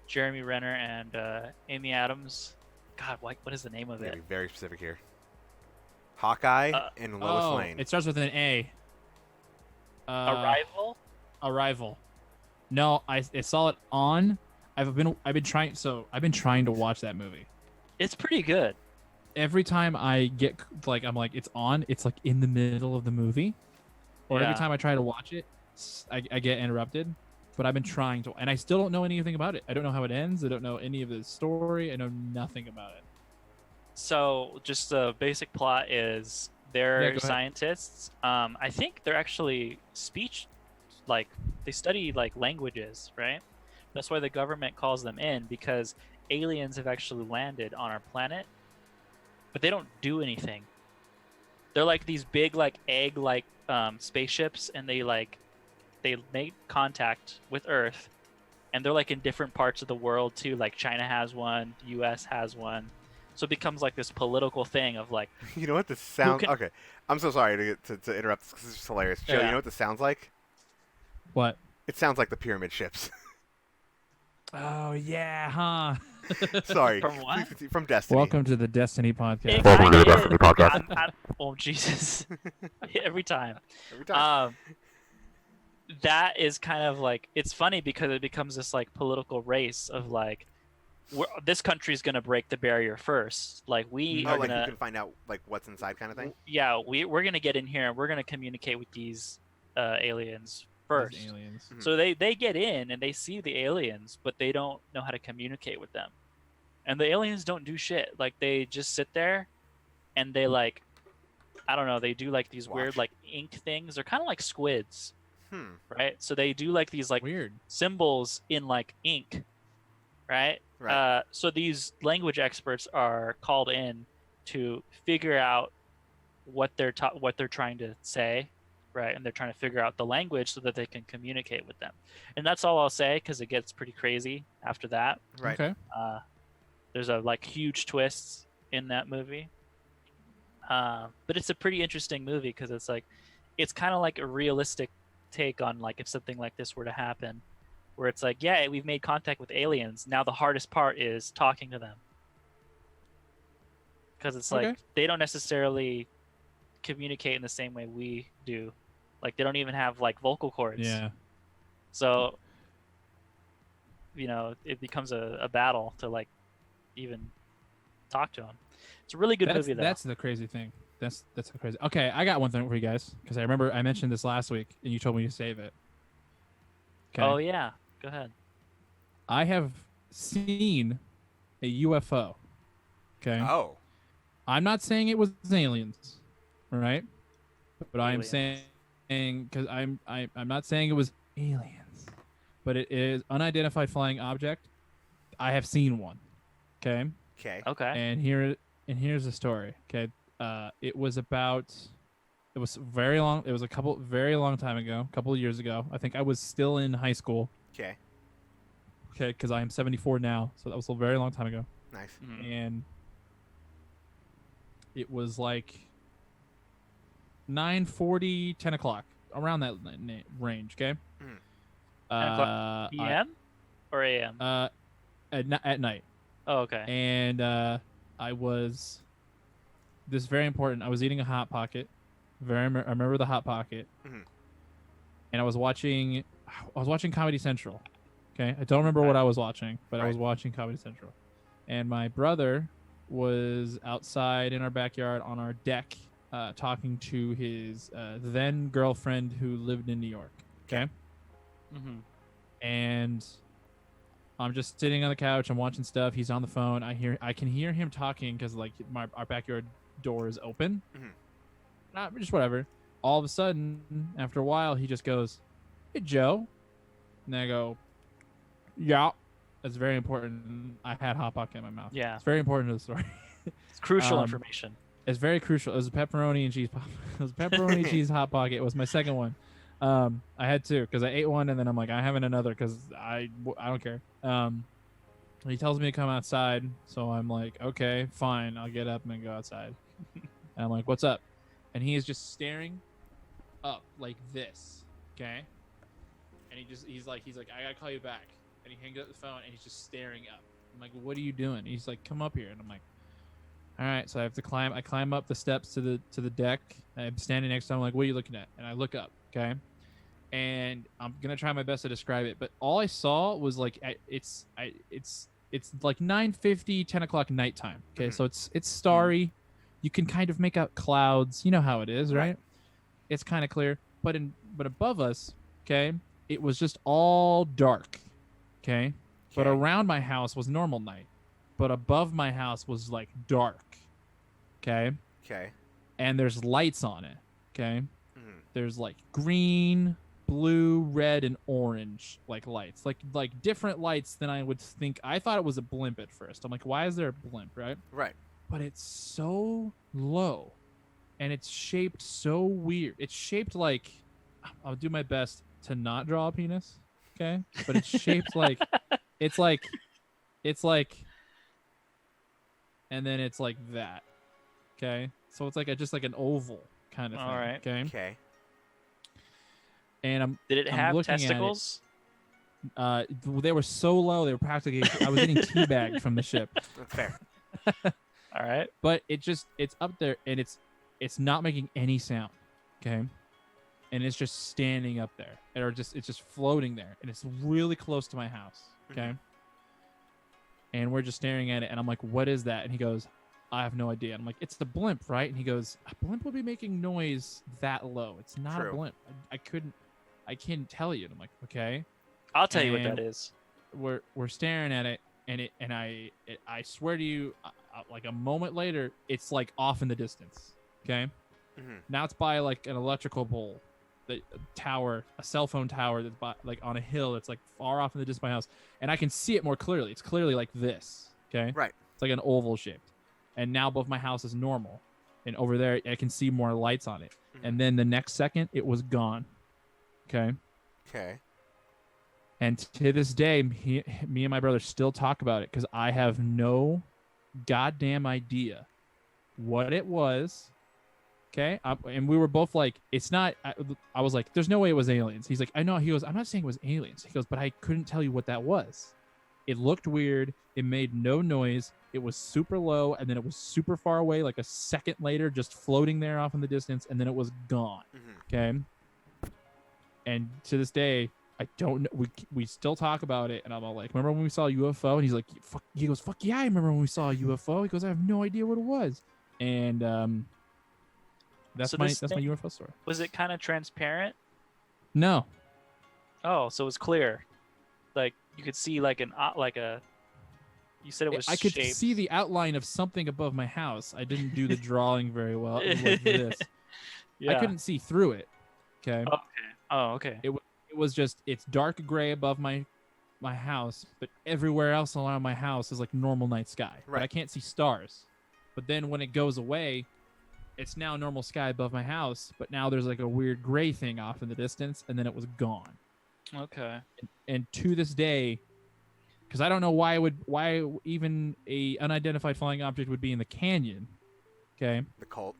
Jeremy Renner and Amy Adams? God, what is the name of it? Be very specific here. Hawkeye and Lois Lane. It starts with an A. Arrival? Arrival. No, I saw it on... I've been trying to watch that movie. It's pretty good. Every time I get, like, I'm like, it's on, it's like in the middle of the movie, or every time I try to watch it, I get interrupted. But I've been trying to, and I still don't know anything about it. I don't know how it ends. I don't know any of the story. I know nothing about it. So just the basic plot is they're scientists. I think they're actually like they study like languages, right? That's why the government calls them in, because aliens have actually landed on our planet, but they don't do anything. They're like these big, like, egg-like spaceships, and they make contact with Earth, and they're like in different parts of the world too. Like China has one, the U.S. has one, so it becomes like this political thing of like. You know what this sounds? Okay, I'm so sorry to interrupt this because it's just hilarious. Joe, you know what this sounds like? What? It sounds like the pyramid ships. Oh yeah, huh? Sorry. From what? Please continue. From Destiny. Welcome to the Destiny It podcast. kind of is. Oh Jesus! Every time. Every time. That is kind of like, it's funny because it becomes this like political race of like, this country's gonna break the barrier first. Like we Oh, are like gonna, who can find out like what's inside kind of thing? yeah, we're gonna get in here and we're gonna communicate with these aliens first. These aliens. Mhm. So they get in and they see the aliens, but they don't know how to communicate with them. And the aliens don't do shit. Like they just sit there and they like, I don't know, they do like these weird Watch. like ink things. They're kind of like squids, right? So they do like these like Weird. symbols in like ink, right? Right. So these language experts are called in to figure out what they're trying to say, right? And they're trying to figure out the language so that they can communicate with them. And that's all I'll say because it gets pretty crazy after that. Right. Okay. There's a like huge twists in that movie. But it's a pretty interesting movie because it's like, it's kind of like a realistic take on like if something like this were to happen, where it's like, yeah, we've made contact with aliens. Now the hardest part is talking to them. Because it's like, Okay. they don't necessarily communicate in the same way we do. Like they don't even have like vocal cords. Yeah. So, you know, it becomes a battle to like even talk to them. It's a really good movie though. That's the crazy thing. That's the crazy. Okay, I got one thing for you guys because I remember I mentioned this last week and you told me to save it. Okay. Oh yeah, go ahead. I have seen a UFO. Okay. Oh. I'm not saying it was aliens, all right? But I am Aliens. saying because I'm not saying it was aliens, but it is unidentified flying object. I have seen one. Okay. Okay. Okay. And here's the story. Okay. It was very long. It was very long time ago, a couple of years ago. I think I was still in high school. Okay. Okay, because I am 74 now, so that was a very long time ago. Nice. Mhm. And it was like 9:40, 10 o'clock, around that range. Okay. 10 o'clock PM or AM? At night. Oh, okay. And I was this is very important. I was eating a hot pocket. I remember the hot pocket. Mhm. And I was watching Comedy Central. Okay, I don't remember what I was watching, but I was Right. watching Comedy Central. And my brother was outside in our backyard on our deck, talking to his then girlfriend who lived in New York. Okay. Mm-hmm. And I'm just sitting on the couch. I'm watching stuff. He's on the phone. I can hear him talking because like our backyard door is open. Mhm. Not just whatever. All of a sudden, after a while, he just goes, "Hey Joe," and I go, "Yeah." That's very important. I had hot pocket in my mouth. Yeah. It's very important to the story. It's crucial Um, information. It's very crucial. It was a pepperoni and cheese pop. It was a pepperoni cheese hot pocket. It was my second one. I had two because I ate one and then I'm like, I having another because I don't care. He tells me to come outside, so I'm like, okay, fine. I'll get up and go outside. And I'm like, what's up? And he is just staring up like this, okay? And he's like, I gotta call you back. And he hangs up the phone and he's just staring up. I'm like, what are you doing? And he's like, come up here. And I'm like, all right. So I have to climb. I climb up the steps to the deck. I'm standing next to him. I'm like, what are you looking at? And I look up, okay? And I'm gonna try my best to describe it, but all I saw was like it's like 9:50, 10 o'clock nighttime. Okay, Mhm. so it's starry. You can kind of make out clouds. You know how it is, right? Right. It's kind of clear, but above us, okay, it was just all dark. Okay, but Okay. around my house was normal night, but above my house was like dark. Okay, Okay. and there's lights on it. Okay, Mhm. there's like green, blue, red, and orange like lights, like different lights than I would think. I thought it was a blimp at first. I'm like, why is there a blimp, right? Right. But it's so low, and it's shaped so weird. It's shaped like, I'll do my best to not draw a penis, okay? But it's shaped like, it's like, and then it's like that, okay? So it's like just like an oval kind of thing, All right. okay? Okay. And Did it I'm have looking at it. testicles? They were so low. They were practically. I was getting teabagged from the ship. That's fair. All right. But it's up there, and it's not making any sound. Okay. And it's just standing up there, it's just floating there, and it's really close to my house. Okay. And we're just staring at it, and I'm like, "What is that?" And he goes, "I have no idea." And I'm like, "It's the blimp, right?" And he goes, "A blimp would be making noise that low. It's not True. a blimp. I can't tell you." And I'm like, "Okay." I'll tell you what And that is. We're staring at it, and I swear to you, like a moment later, it's like off in the distance. Okay. Now it's by like an electrical pole, the tower, a cell phone tower that's by, like on a hill that's like far off in the distance of my house, and I can see it more clearly. It's clearly like this. Okay. Right. It's like an oval shaped, and now above my house is normal, and over there I can see more lights on it. And then the next second it was gone. Okay. Okay. And to this day, me and my brother still talk about it because I have no goddamn idea what it was. Okay. And we were both like, it's not. I was like, there's no way it was aliens. He's like, I know. He goes, I'm not saying it was aliens. He goes, but I couldn't tell you what that was. It looked weird. It made no noise. It was super low. And then it was super far away, like a second later, just floating there off in the distance. And then it was gone. Okay. And to this day, I don't know. We still talk about it, and I'm all like, "Remember when we saw a UFO?" And he's like, "Fuck." He goes, "Fuck yeah, I remember when we saw a UFO." He goes, "I have no idea what it was." And that's So my this thing- UFO story. Was it kind of transparent? No, Oh, so it was clear. Like you could see like a. You said it was. I could shaped. see the outline of something above my house. I didn't do the drawing very well. It was like this. Yeah. I couldn't see through it. Okay. Okay. Oh, okay. It was just, it's dark gray above my house, but everywhere else around my house is like normal night sky. But I Right. can't see stars. But then when it goes away, it's now normal sky above my house, but now there's like a weird gray thing off in the distance, and then it was gone. Okay. And to this day, because I don't know why even a unidentified flying object would be in the canyon. Okay, The cult.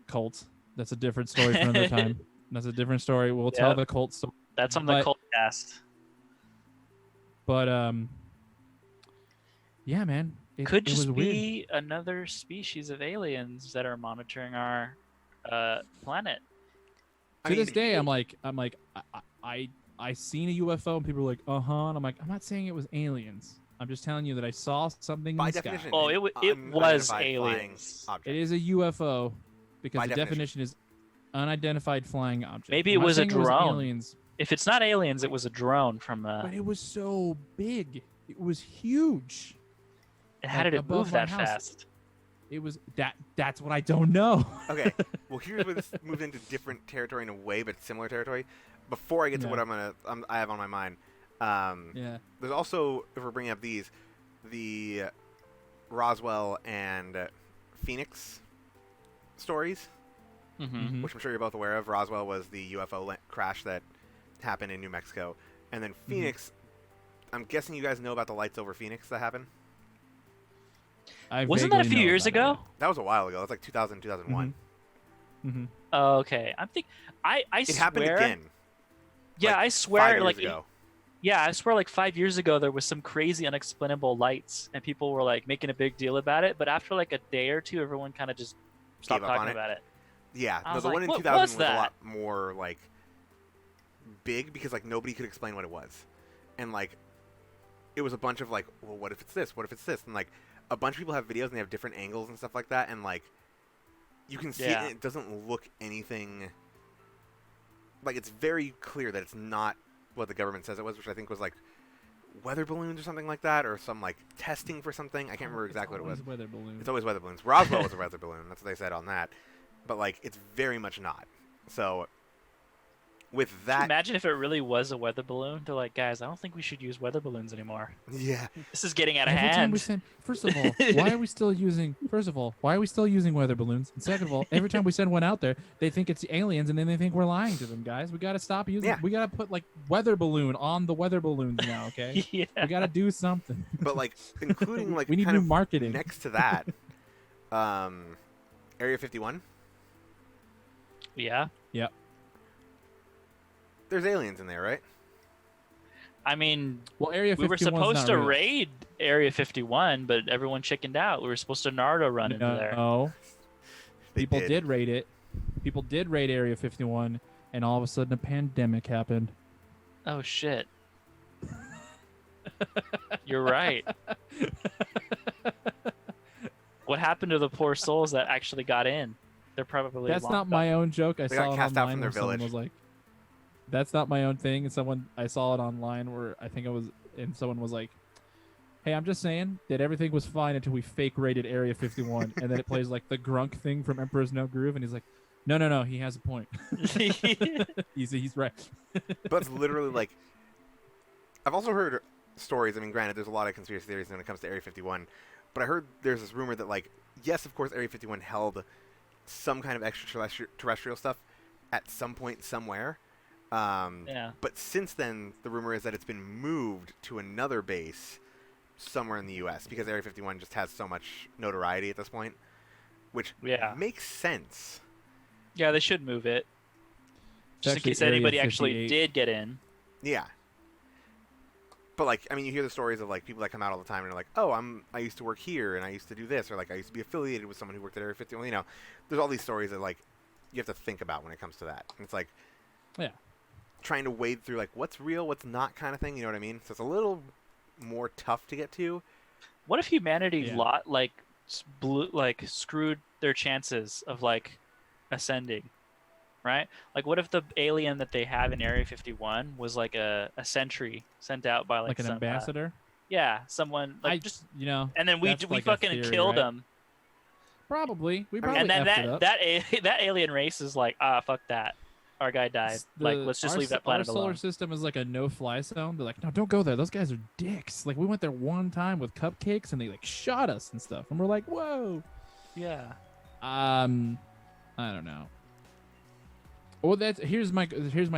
cult. That's a different story for another time. That's a different story. We'll tell Yep. the cult story. That's on the But- cult cast. But yeah, man. Could it was just weird. be another species of aliens that are monitoring our planet. To this day, I'm like, I seen a UFO, and people are like, and I'm like, I'm not saying it was aliens. I'm just telling you that I saw something By in the sky. definition, Oh, an it was unidentified flying aliens. object. It is a UFO because By the definition is unidentified flying object. Maybe I'm it not was a saying it was drone. aliens, If it's not aliens, it was a drone from. but it was so big. It was huge. How like, did it above move my that house. fast? It was that's what I don't know. Okay, well here's where this moves into different territory in a way, but similar territory. Before I get to Yeah. what I have on my mind, Yeah. there's also, if we're bringing up these, the Roswell and Phoenix stories, Mm-hmm. which I'm sure you're both aware of. Roswell was the UFO crash that happened in New Mexico, and then Phoenix. I'm guessing you guys know about the lights over Phoenix that happened. I Wasn't that a vaguely few know years about ago? That was a while ago. That's like 2000, 2001. Mm-hmm. Oh, okay. I It swear. happened again. Yeah, like, I 5 swear. years Like, ago. yeah, I swear. Like 5 years ago, there was some crazy, unexplainable lights, and people were like making a big deal about it. But after like a day or two, everyone kind of just stopped Gave up on talking it. about it. Yeah, I no, was the like, one in what 2000 was was a that? lot more like big because like nobody could explain what it was, and like it was a bunch of like, well, what if it's this? What if it's this? And like a bunch of people have videos and they have different angles and stuff like that, and like you can see it, Yeah. and it doesn't look anything like, it's very clear that it's not what the government says it was, which I think was like weather balloons or something like that, or some like testing for something. I can't remember exactly what it was. Weather balloon. It's always weather balloons. Roswell was a weather balloon. That's what they said on that. But like, it's very much not. So with Can you that, imagine if it really was a weather balloon? They're like, guys, I don't think we should use weather balloons anymore. yeah, This is getting out of Every time hand. we send, first of all, why are we still using? First of all, why are we still using weather balloons? And second of all, every time we send one out there, they think it's aliens, and then they think we're lying to them. Guys, we gotta stop using. Yeah. We gotta put like weather balloon on the weather balloons now. Okay, Yeah. we gotta do something. but like including like we need kind new of marketing. next to that, Area 51. Yeah. There's aliens in there, right? I mean, Well, Area we 51 were is supposed not to real. raid Area 51, but everyone chickened out. We were supposed to Naruto run into there. No, They people did. did raid it. People did raid Area 51, and all of a sudden a pandemic happened. Oh shit. You're right. What happened to the poor souls that actually got in? They're probably That's long not gone. my own joke. I They saw got it cast out online from their where someone village. was like, "That's not my own thing." And I saw it online where I think it was, and someone was like, "Hey, I'm just saying that everything was fine until we fake raided Area 51," and then it plays like the Grunk thing from Emperor's No Groove, and he's like, "No, he has a point. he's right." But it's literally like, I've also heard stories. I mean, granted, there's a lot of conspiracy theories when it comes to Area 51, but I heard there's this rumor that, like, yes, of course, Area 51 held some kind of extraterrestrial stuff at some point somewhere. Yeah. But since then, the rumor is that it's been moved to another base somewhere in the U.S. because Area 51 just has so much notoriety at this point, which Yeah. makes sense. Yeah, they should move it. Just in actually case Area anybody actually 58. did get in. Yeah. But, like, I mean, you hear the stories of, like, people that come out all the time and are like, oh, I used to work here and I used to do this, or, like, I used to be affiliated with someone who worked at Area 51. You know, there's all these stories that, like, you have to think about when it comes to that. And it's like, Yeah. trying to wade through, like, what's real, what's not kind of thing, you know what I mean? So it's a little more tough to get to. What if humanity Yeah. screwed their chances of like ascending, right? Like, what if the alien that they have in Area 51 was like a sentry sent out by Like an some, ambassador. yeah, someone like just, and then we that's like a fucking theory, killed right? him, Probably. We mean- probably and then effed it up. that alien race is like, fuck that, our guy died. Like, let's just leave that planet Our solar alone. system is like a no-fly zone. They're like, no, don't go there. Those guys are dicks. Like, we went there one time with cupcakes, and they like shot us and stuff. And we're like, whoa. Yeah. I don't know. Well, here's my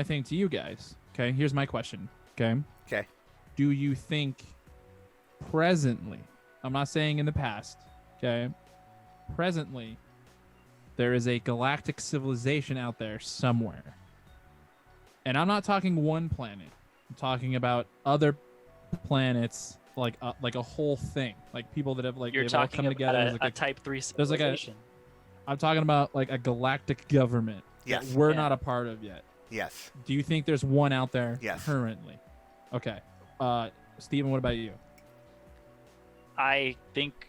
thing to you guys. Okay, here's my question. Okay. Okay. Do you think presently? I'm not saying in the past. Okay. Presently, there is a galactic civilization out there somewhere. And I'm not talking one planet. I'm talking about other planets, like a whole thing, like people that have like You're they've all talking come about together. as, a like, Type 3 there's like a- civilization. I'm talking about like a galactic government Yes. that we're Yeah. not a part of yet. Yes. Do you think there's one out there Yes. currently? Okay. Steven, what about you? I think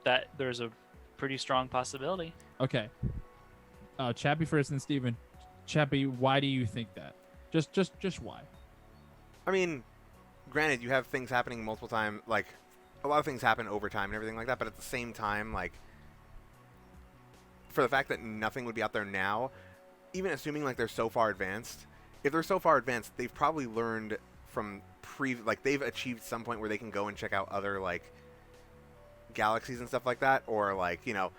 that there's a pretty strong possibility. Okay. Chappie first, and Steven. Chappie, why do you think that? Just why? I mean, granted, you have things happening multiple times, like, a lot of things happen over time and everything like that, but at the same time, like, for the fact that nothing would be out there now, even assuming, like, they're so far advanced, if they're so far advanced, they've probably learned from they've achieved some point where they can go and check out other, like, galaxies and stuff like that, or, like, you know,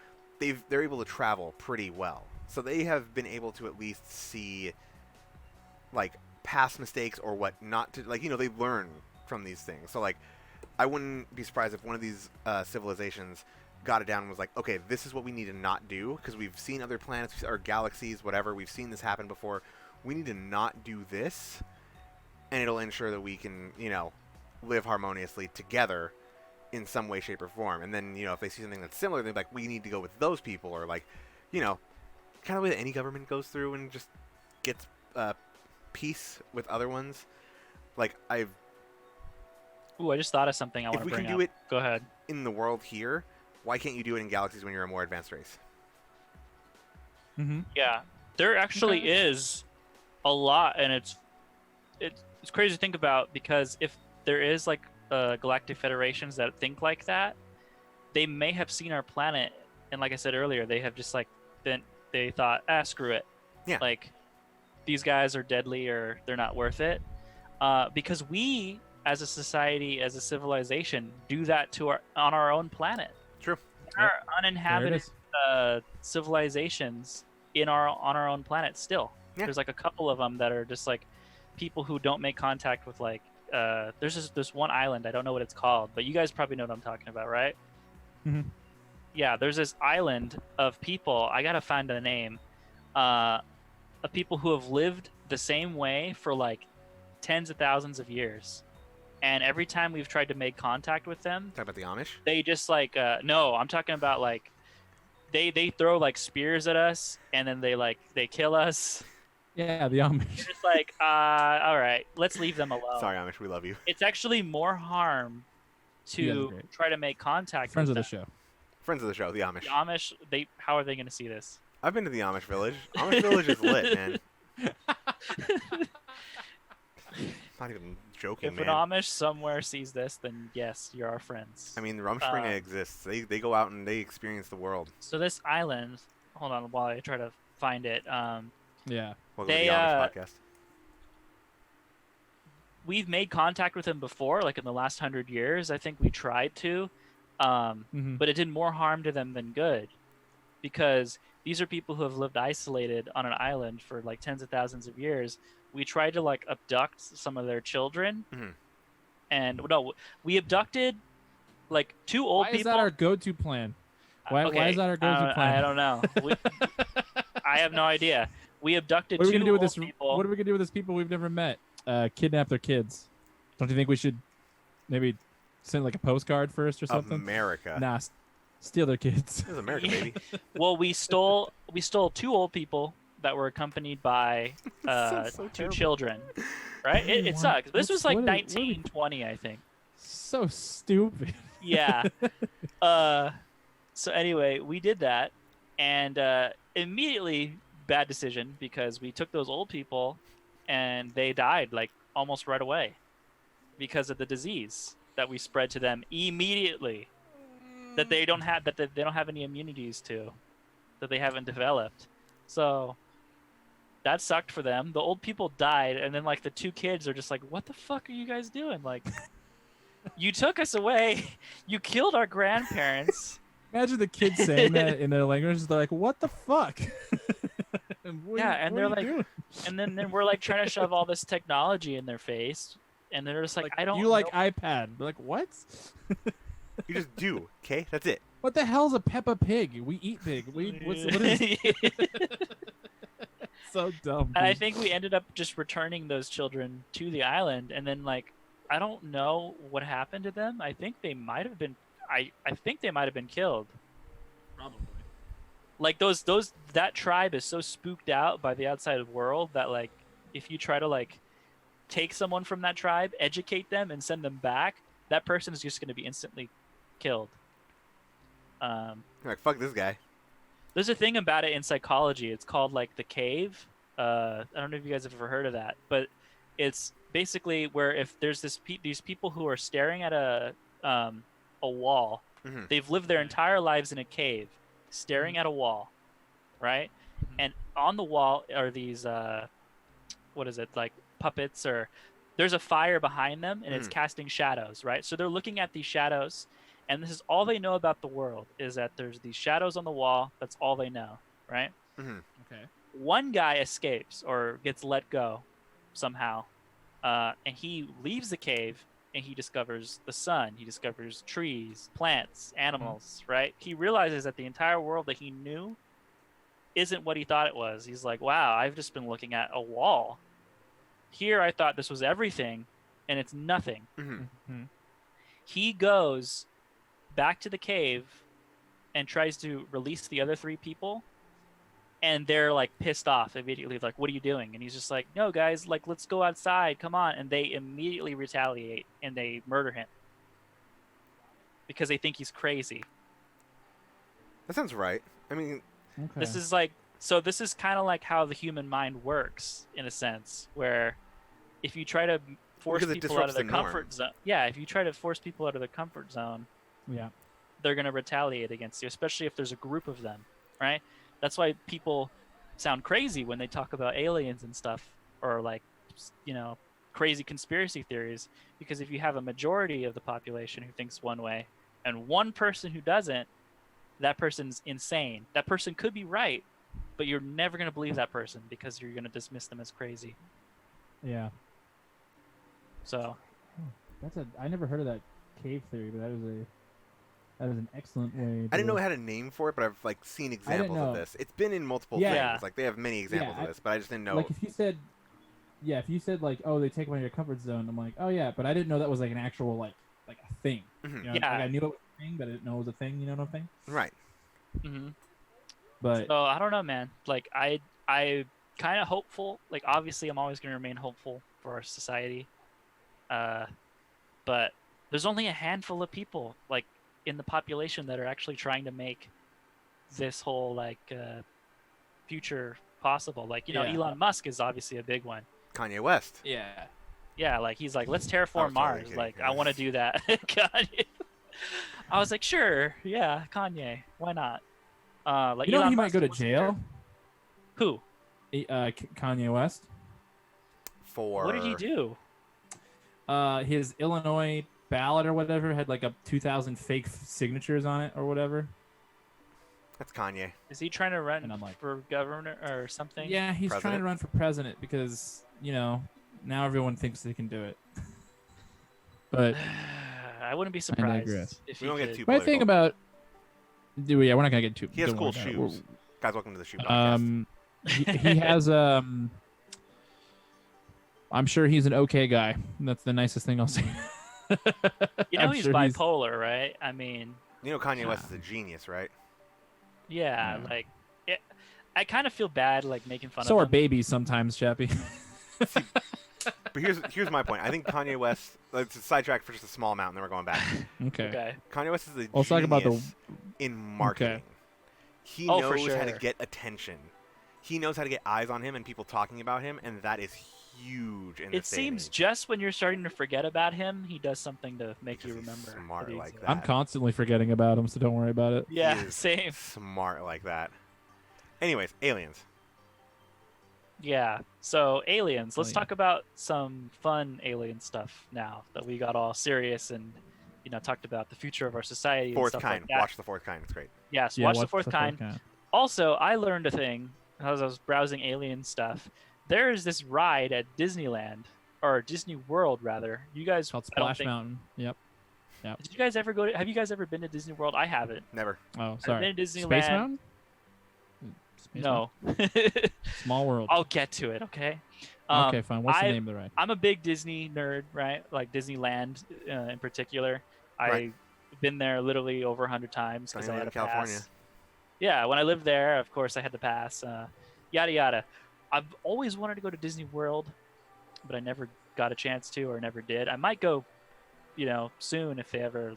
they're able to travel pretty well. So they have been able to at least see, like, past mistakes or what not to, like, you know, they learn from these things. So, like, I wouldn't be surprised if one of these civilizations got it down and was like, okay, this is what we need to not do, because we've seen other planets or galaxies, whatever, we've seen this happen before. We need to not do this, and it'll ensure that we can, you know, live harmoniously together in some way, shape, or form. And then, you know, if they see something that's similar, they're like, we need to go with those people, or, like, you know, kind of the way that any government goes through and just gets peace with other ones. Like, Ooh, I just thought of something I want if to we bring can up. do it Go ahead. in the world here, why can't you do it in galaxies when you're a more advanced race? Mm-hmm. Yeah, there actually Okay. is a lot, and it's crazy to think about, because if there is like galactic federations that think like that, they may have seen our planet, and like I said earlier, they have just like they thought, screw it, Yeah. like these guys are deadly or they're not worth it, because we as a society, as a civilization, do that on our own planet. True. There are There it uninhabited is. civilizations on our own planet still. Yeah. There's like a couple of them that are just like people who don't make contact with, like, there's just this one island, I don't know what it's called, but you guys probably know what I'm talking about, right? Mhm. Yeah, there's this island of people, I gotta find the name, of people who have lived the same way for like tens of thousands of years. and every time we've tried to make contact with them, Talk about the Amish. they just like no, I'm talking about like they throw like spears at us, and then they kill us. Yeah, the You're Amish. just like, all right, let's leave them alone. Sorry, Amish, we love you. It's actually more harm You guys are to great. try to make contact Friends with of the them. show. Friends of the show, the Amish. The Amish, how are they going to see this? I've been to the Amish village. Amish village is lit, man. Not even joking, If man. an Amish somewhere sees this, then yes, you're our friends. I mean, Rumspringa exists. They go out and they experience the world. So this island, hold on while I try to find it. Yeah. Welcome They, to the Amish podcast. We've made contact with them before, like in the last 100 years. I think we tried to, but it did more harm to them than good, because these are people who have lived isolated on an island for like tens of thousands of years. We tried to like abduct some of their children, and no, we abducted like 2 old people. Why is that our go-to plan? Why is that our go-to plan? I don't know. I have no idea. We abducted What are we 2 gonna do with old this? people. What are we gonna do with these people we've never met? Kidnap their kids. Don't you think we should maybe send like a postcard first or something? America. Nah, steal their kids. This is America, baby. Well, we stole 2 old people that were accompanied by So 2 terrible. children. Right? It What? sucks. This was like What are we- 1920, I think. So stupid. Yeah. So anyway, we did that, and immediately bad decision, because we took those old people and they died like almost right away because of the disease that we spread to them immediately, that they don't have any immunities to, that they haven't developed. So that sucked for them. The old people died, and then like the 2 kids are just like, what the fuck are you guys doing? Like, you took us away, you killed our grandparents. Imagine the kids saying that in their language. They're like, "What the fuck?" And they're like, doing? and then we're like trying to shove all this technology in their face, and they're just like, I don't. You like know. iPad? They're like, what? You just do, okay? That's it. What the hell's a Peppa Pig? We eat pig. What is so dumb? And I dude. think we ended up just returning those children to the island, and then like, I don't know what happened to them. I think they might have been. I think they might have been killed. Probably. Like that tribe is so spooked out by the outside world that like, if you try to like take someone from that tribe, educate them, and send them back, that person is just going to be instantly killed. You're like, fuck this guy. There's a thing about it in psychology. It's called like the cave. I don't know if you guys have ever heard of that, but it's basically where if there's these people who are staring at a wall. Mhm. They've lived their entire lives in a cave, staring at a wall, right? And on the wall are these what is it, like puppets, or there's a fire behind them, and it's casting shadows, right? So they're looking at these shadows, and this is all they know about the world, is that there's these shadows on the wall. That's all they know, right? Okay. One guy escapes or gets let go somehow, and he leaves the cave, and he discovers the sun. He discovers trees, plants, animals, right? He realizes that the entire world that he knew isn't what he thought it was. He's like, wow, I've just been looking at a wall. Here I thought this was everything, and it's nothing. He goes back to the cave and tries to release the other 3 people, and they're like pissed off immediately, like, what are you doing? And he's just like, no guys, like, let's go outside, come on. And they immediately retaliate and they murder him because they think he's crazy. That sounds right. I mean, Okay. This is kind of like how the human mind works, in a sense, where if you try to force Because it people out of disrupts their the norm. comfort zone, if you try to force people out of their comfort zone, Yeah. they're going to retaliate against you, especially if there's a group of them, right? That's why people sound crazy when they talk about aliens and stuff, or like, crazy conspiracy theories, because if you have a majority of the population who thinks one way and one person who doesn't, that person's insane. That person could be right, but you're never going to believe that person because you're going to dismiss them as crazy. Yeah. So I never heard of that cave theory, but that is an excellent way. I didn't know it had a name for it, but I've like seen examples know. of this. It's been in multiple Yeah. things. Like they have many examples Yeah, of this, but I just didn't know. Like if you said yeah, if you said like, oh, they take away your comfort zone, I'm like, oh yeah, but I didn't know that was like an actual like a thing. Mhm. You know, Yeah. like, I knew it was a thing, but I didn't know it was a thing. You know what I'm saying? Right. Hmm. But So I don't know, man. Like I kind of hopeful. Like obviously, I'm always gonna remain hopeful for our society. But there's only a handful of people like in the population that are actually trying to make this whole like future possible. Like Yeah. Elon Musk is obviously a big one. Kanye West. yeah, Yeah, like he's like, let's I terraform was totally Mars. kidding, Like yeah. I want to do that. Kanye. I was like, sure, yeah, Kanye, why not? Like you know Elon he might Musk go to was jail. Who? Kanye West. For What did he do? His Illinois ballot or whatever had like 2,000 fake signatures on it or whatever. That's Kanye. Is he trying to run And I'm like- for governor or something? Yeah, he's trying President? to run for president because now everyone thinks they can do it. But I wouldn't be surprised digress. if We he don't get could. too my thing political. about yeah, we're not gonna get too. He has don't cool worry about it. shoes. Guys, welcome to the shoe podcast. He has I'm sure he's an okay guy. That's the nicest thing I'll say. I'm He's sure bipolar, right? I mean, You know Kanye West is a genius, right? yeah, Yeah. like I kind of feel bad like making fun So of are him. babies sometimes, Chappie. But here's my point. I think Kanye West. Let's sidetrack for just a small amount, and then we're going back. Okay. Okay. Kanye West is a Let's talk about the- genius in marketing. He Oh, for knows how to sure. get attention. He knows how to get eyes on him and people talking about him, and that is huge in It this day and seems age. just when you're starting to forget about him, he does something to make Because you he's remember. smart he like exists. that. I'm constantly forgetting about him, so don't worry about it. Yeah, He is same. smart like that. Anyways, aliens. Yeah. So aliens. Let's Oh, yeah. talk about some fun alien stuff now that we got all serious and talked about the future of our society and Fourth stuff kind. like that. Watch the fourth kind. It's great. Yes, Yeah, watch the fourth kind. Also, I learned a thing as I was browsing alien stuff. There is this ride at Disneyland or Disney World rather. You guys It's called I don't Splash think- Mountain. Yep. Did you guys ever go to have you guys ever been to Disney World? I haven't. Never. Oh, I've sorry. been to Disneyland. Space Mountain? Space No. Mountain? Small World. I'll get to it, okay? Okay, fine. What's the I- name of the ride? I'm a big Disney nerd, right? Like Disneyland in particular. Right. I've been there literally over 100 times because I had Disneyland, a California. pass. Yeah, when I lived there, of course, I had the pass. Yada yada. I've always wanted to go to Disney World, but I never got a chance to, or never did. I might go, soon if they ever,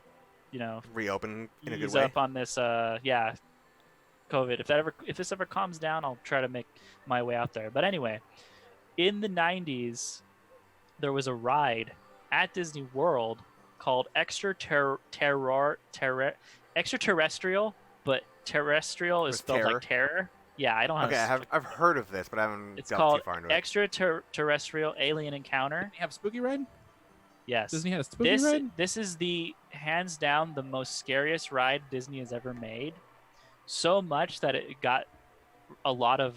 Reopen in a good ease way. up on this. COVID. If this ever calms down, I'll try to make my way out there. But anyway, in the 90s, there was a ride at Disney World called Extraterrestrial, but terrestrial is With spelled terror? like terror. Yeah, I don't know. Okay, how to I've heard of this, but I haven't It's delved called too far into it. Extraterrestrial Alien Encounter. Disney have Spooky Ride? Yes. Disney had a Spooky This Ride? this is the hands down the most scariest ride Disney has ever made. So much that it got a lot of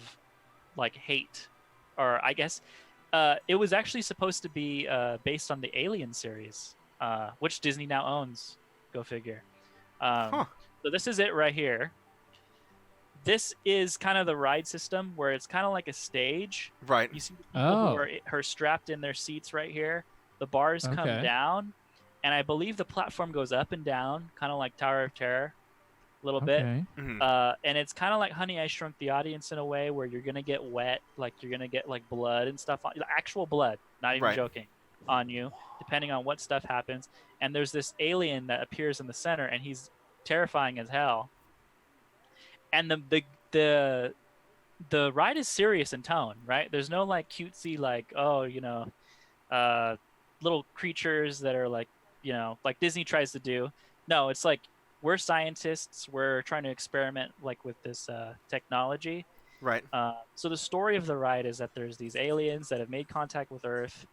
like hate, or I guess it was actually supposed to be based on the Alien series, which Disney now owns. Go figure. Huh. So this is it right here. This is kind of the ride system where it's kind of like a stage. Right. You see the people who Oh. are strapped in their seats right here. The bars come Okay. down, and I believe the platform goes up and down, kind of like Tower of Terror, a little bit. Okay. Mhm. And it's kind of like Honey, I Shrunk the Audience in a way where you're gonna get wet, like you're gonna get like blood and stuff, actual blood, not even Right. joking, on you, depending on what stuff happens. And there's this alien that appears in the center, and he's terrifying as hell. And the ride is serious in tone, right? There's no like cutesy like little creatures that are like like Disney tries to do. No, it's like we're scientists. We're trying to experiment like with this technology. Right. So the story of the ride is that there's these aliens that have made contact with Earth,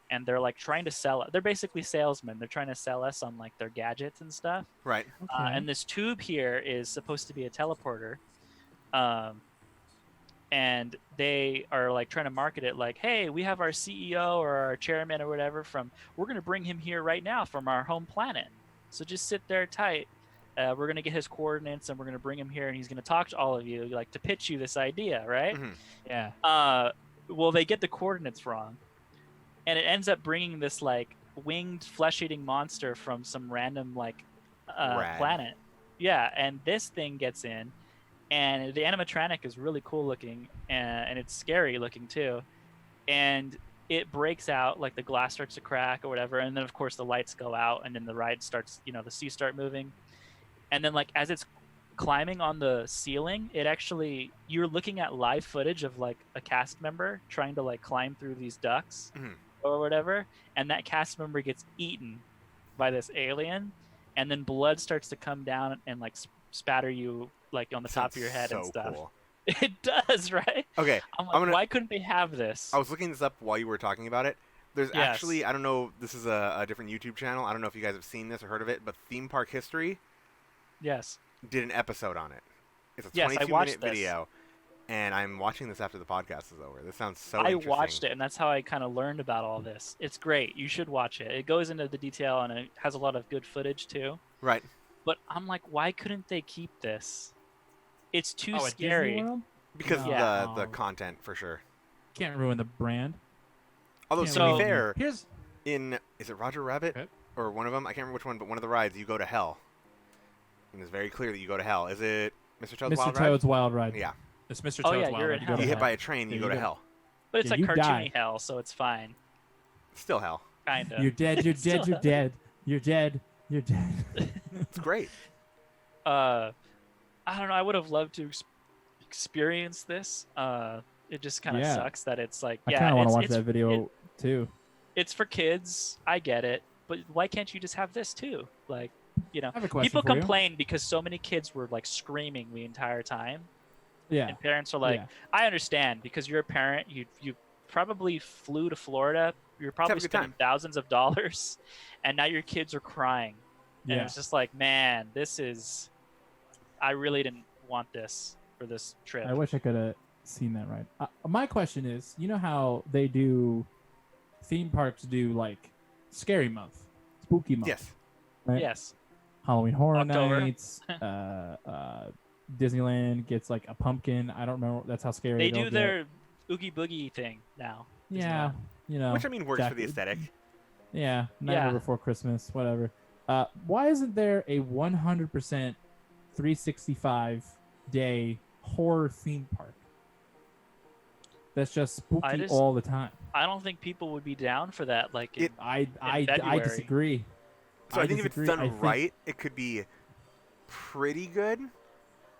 and they're like trying to sell it. They're basically salesmen. They're trying to sell us on like their gadgets and stuff. Right. Okay. And this tube here is supposed to be a teleporter. And they are like trying to market it like, hey, we have our CEO or our chairman or whatever we're going to bring him here right now from our home planet. So just sit there tight. We're going to get his coordinates and we're going to bring him here and he's going to talk to all of you, like to pitch you this idea, right? Mhm. Yeah. Well, they get the coordinates wrong. and it ends up bringing this like winged flesh-eating monster from some random like Rad. planet. Yeah, and this thing gets in, and the animatronic is really cool looking, and it's scary looking too, and it breaks out, like the glass starts to crack or whatever, and then of course the lights go out, and then the ride starts, the seas start moving, and then like as it's climbing on the ceiling, it actually, you're looking at live footage of like a cast member trying to like climb through these ducts Mhm. or whatever, and that cast member gets eaten by this alien, and then blood starts to come down and like spatter you like on the top Sounds of your head and so stuff. cool. It does, right? Okay, I'm like, I'm gonna. why couldn't they have this? I was looking this up while you were talking about it. There's Yes. actually, I don't know, this is a different YouTube channel. I don't know if you guys have seen this or heard of it, but Theme Park History Yes. did an episode on it. It's a Yes, I 22-minute watched this. video, and I'm watching this after the podcast is over. This sounds so I interesting. watched it, and that's how I kind of learned about all this. It's great. You should watch it. It goes into the detail, and it has a lot of good footage too. Right. But I'm like, why couldn't they keep this? It's too Oh, at Disney scary. World? Because Yeah. of the content, for sure. Can't ruin the brand. Although, Can't to be So- ruin- fair, here's is it Roger Rabbit? Okay. Or one of them? I can't remember which one, but one of the rides, you go to hell. And it's very clear that you go to hell. Is it Mr. Toad's Mr. Wild Toad's Wild Ride. Ride? Yeah. It's Mr. Oh, Toad's yeah, Wild you're Ride. in You hell. go to You hit hell. by a train, Yeah, you you go to go. hell. But it's Yeah, like you cartoony die. hell, so it's fine. Still hell. Kind of. You're dead. You're Still dead. You're hell. dead. You're dead. You're dead. It's great. I don't know. I would have loved to experience this. It just kind of Yeah. sucks that it's like, I yeah, kind of want to it's- watch it's- that video too. It's for kids. I get it, but why can't you just have this too? Like, I have a question people for you. complain because so many kids were like screaming the entire time, Yeah. and parents are like, yeah. I understand because you're a parent. You probably flew to Florida. You're probably a good spending time. thousands of dollars, and now your kids are crying. And Yeah. it's just like, man, this is. I really didn't want this for this trip. I wish I could have seen that right. My question is, you know how they do theme parks do like scary month, spooky month, Yes. right? Yes. Halloween Horror October. Nights. Disneyland gets like a pumpkin. I don't remember. That's how scary They they'll do get. their oogie boogie thing now. Yeah, you know. Which, I mean, works for the Jack- aesthetic. Yeah, Nightmare Yeah. Before Christmas, whatever. Why isn't there a 100% 365 day horror theme park that's just spooky all the time? I don't think people would be down for that. Like, in- I February. disagree. So I think if it's disagree. done I think- right, it could be pretty good.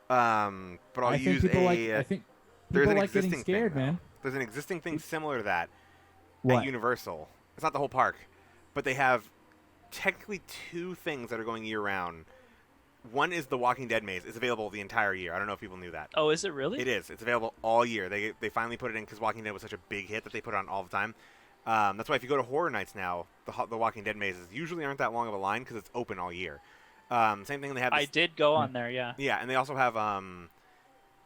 But I'll I think use people like. a. I think there's people an like getting existing scared, thing, though. man. There's an existing thing similar to that What? at Universal. It's not the whole park, but they have technically two things that are going year round. One is the Walking Dead maze. It's available the entire year. I don't know if people knew that. oh, is it really? It is. It's available all year. They finally put it in because Walking Dead was such a big hit that they put it on all the time. That's why if you go to Horror Nights now, the Walking Dead mazes usually aren't that long of a line because it's open all year. Same thing. They have. I This, did go on there. Yeah. yeah, and they also have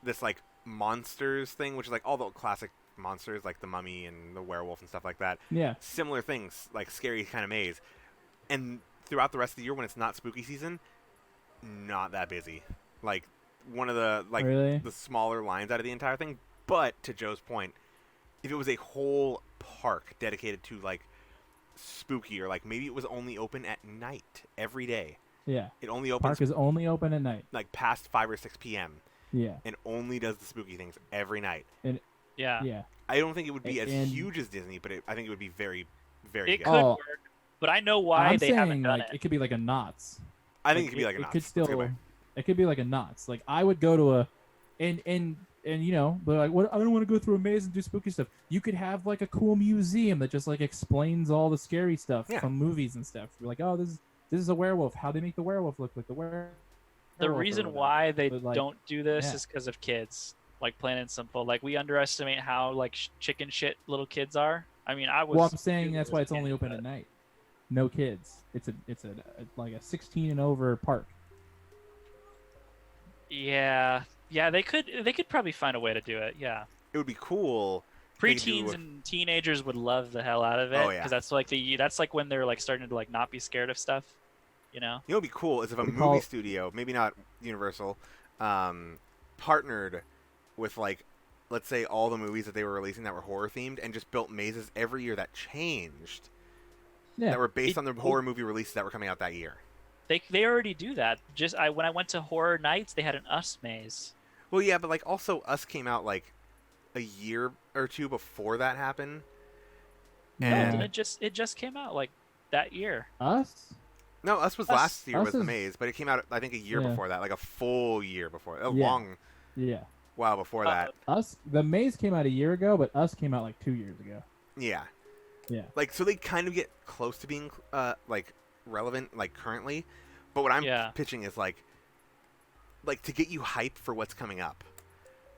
this like monsters thing, which is like all the classic monsters like the mummy and the werewolf and stuff like that. Yeah. Similar things, like scary kind of maze. And throughout the rest of the year when it's not spooky season, not that busy. Like one of the Really? the smaller lines out of the entire thing. But to Joe's point, if it was a whole park dedicated to like spooky, or like maybe it was only open at night every day. Yeah. It only opens Park is only open at night. like past 5 or 6 p.m. Yeah. and only does the spooky things every night. Yeah. Yeah. I don't think it would be as And- huge as Disney, but I think it would be very, very It good. could Oh. work, but I know why I'm they saying haven't done like it. it could be like a Knott's. I think it could be like a it Knott's. could That's a good still way. it could be like a Knott's. Like I would go to a and you know, but like what I don't want to go through a maze and do spooky stuff. You could have like a cool museum that just like explains all the scary stuff Yeah. from movies and stuff. You're like, oh, this is a werewolf. How they make the werewolf look like the werewolf. The or reason whatever. why they But, like, don't do this yeah. is because of kids. Like plain and simple. Like we underestimate how like chicken shit little kids are. I mean, I was. Well, I'm saying too that's as why a it's only kid, open but- at night. No kids. It's a like a 16 and over park. Yeah, yeah. They could probably find a way to do it. Yeah. It would be cool. They could do Preteens a- and teenagers would love the hell out of it. Oh, yeah. Because that's like when they're like starting to like not be scared of stuff. You know. You know, what would be cool is if a We movie call- studio, maybe not Universal, partnered with like let's say, all the movies that they were releasing that were horror themed, and just built mazes every year that changed, Yeah. that were based on the horror movie releases that were coming out that year. They already do that. When I went to Horror Nights, they had an Us maze. Well, yeah, but like also Us came out like a year or two before that happened. No, And it just came out like that year. Us? no, Us was Us- last year Us was the is- maze, but it came out I think a year Yeah. before that, like a full year before, a Yeah. long Yeah. while before that. Us. The Maze came out a year ago, but Us came out like 2 years ago. Yeah. Yeah. Like, so they kind of get close to being like relevant like currently, but what I'm Yeah. pitching is like to get you hyped for what's coming up.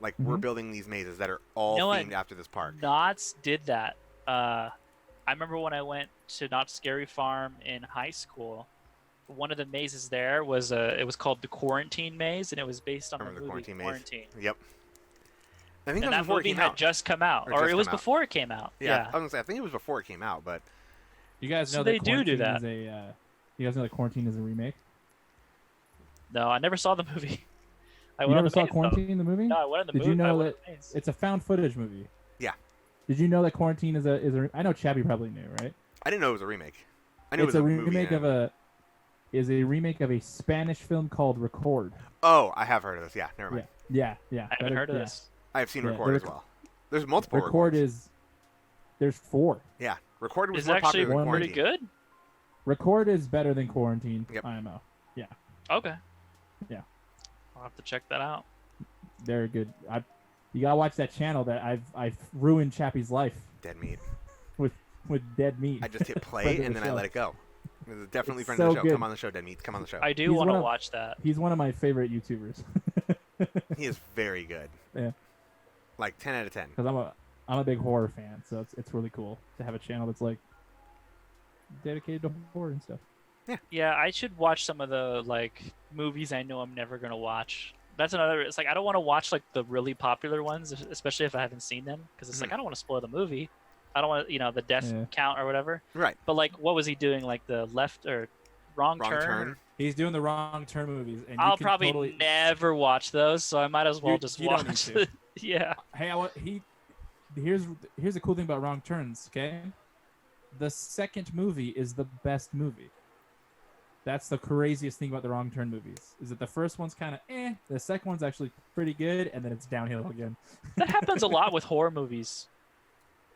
Like we're Mhm. building these mazes that are all You know what? themed after this park. Knott's did that. I remember when I went to Knott's Scary Farm in high school. One of the mazes there was it was called the Quarantine Maze, and it was based on I the remember movie the Quarantine Quarantine. Maze. Yep. I think And that that was before movie it came had out. just come out, Or or just it was come out. before it came out. Yeah, I Yeah. was gonna say I think it was before it came out, but You guys So know they that do Quarantine that. is a. You guys know that Quarantine is a remake. No, I never saw the movie. I You went on never the saw maze, though. Quarantine the movie? No, I went on the Did movie. you know I went that on the maze. it's a found footage movie? Yeah. Did you know that Quarantine is a? I know Chabby probably knew, right? I didn't know it was a remake. I knew It's it a was a movie. remake of a remake of a Spanish film called Record. Oh, I have heard of this. Yeah, never mind. Yeah. I haven't heard of this. I have seen Yeah, Record the as well. There's multiple Record Records. is. There's 4. Yeah, Record was Is more it actually popular than one- pretty Quarantine. good? Record is better than Quarantine. Yep. IMO. Okay. Yeah. I'll have to check that out. They're good. You gotta watch that channel that I've ruined Chappie's life Dead meat. with dead meat. I just hit play Friend of and the then I show. let it go. This is definitely It's friend of the so show. good. Come on the show, Dead meat. Come on the show. I do He's want to one of- watch that. He's one of my favorite YouTubers He is very good. Yeah. Like 10 out of 10. because I'm a big horror fan, so it's really cool to have a channel that's like dedicated to horror and stuff. Yeah, I should watch some of the like movies I know I'm never gonna watch. That's another. It's like I don't want to watch like the really popular ones, especially if I haven't seen them, because it's like I don't want to spoil the movie. I don't want the death Yeah. count or whatever. Right. But like, what was he doing? Like the left or wrong Wrong turn. He's doing the wrong turn movies, and I'll probably never watch those, so I might as well just you don't need watch. to. Yeah. Hey, here's the cool thing about Wrong Turns. Okay, the second movie is the best movie. That's the craziest thing about the Wrong Turn movies. Is that the first one's kind of the second one's actually pretty good, and then it's downhill again. That happens a lot with horror movies.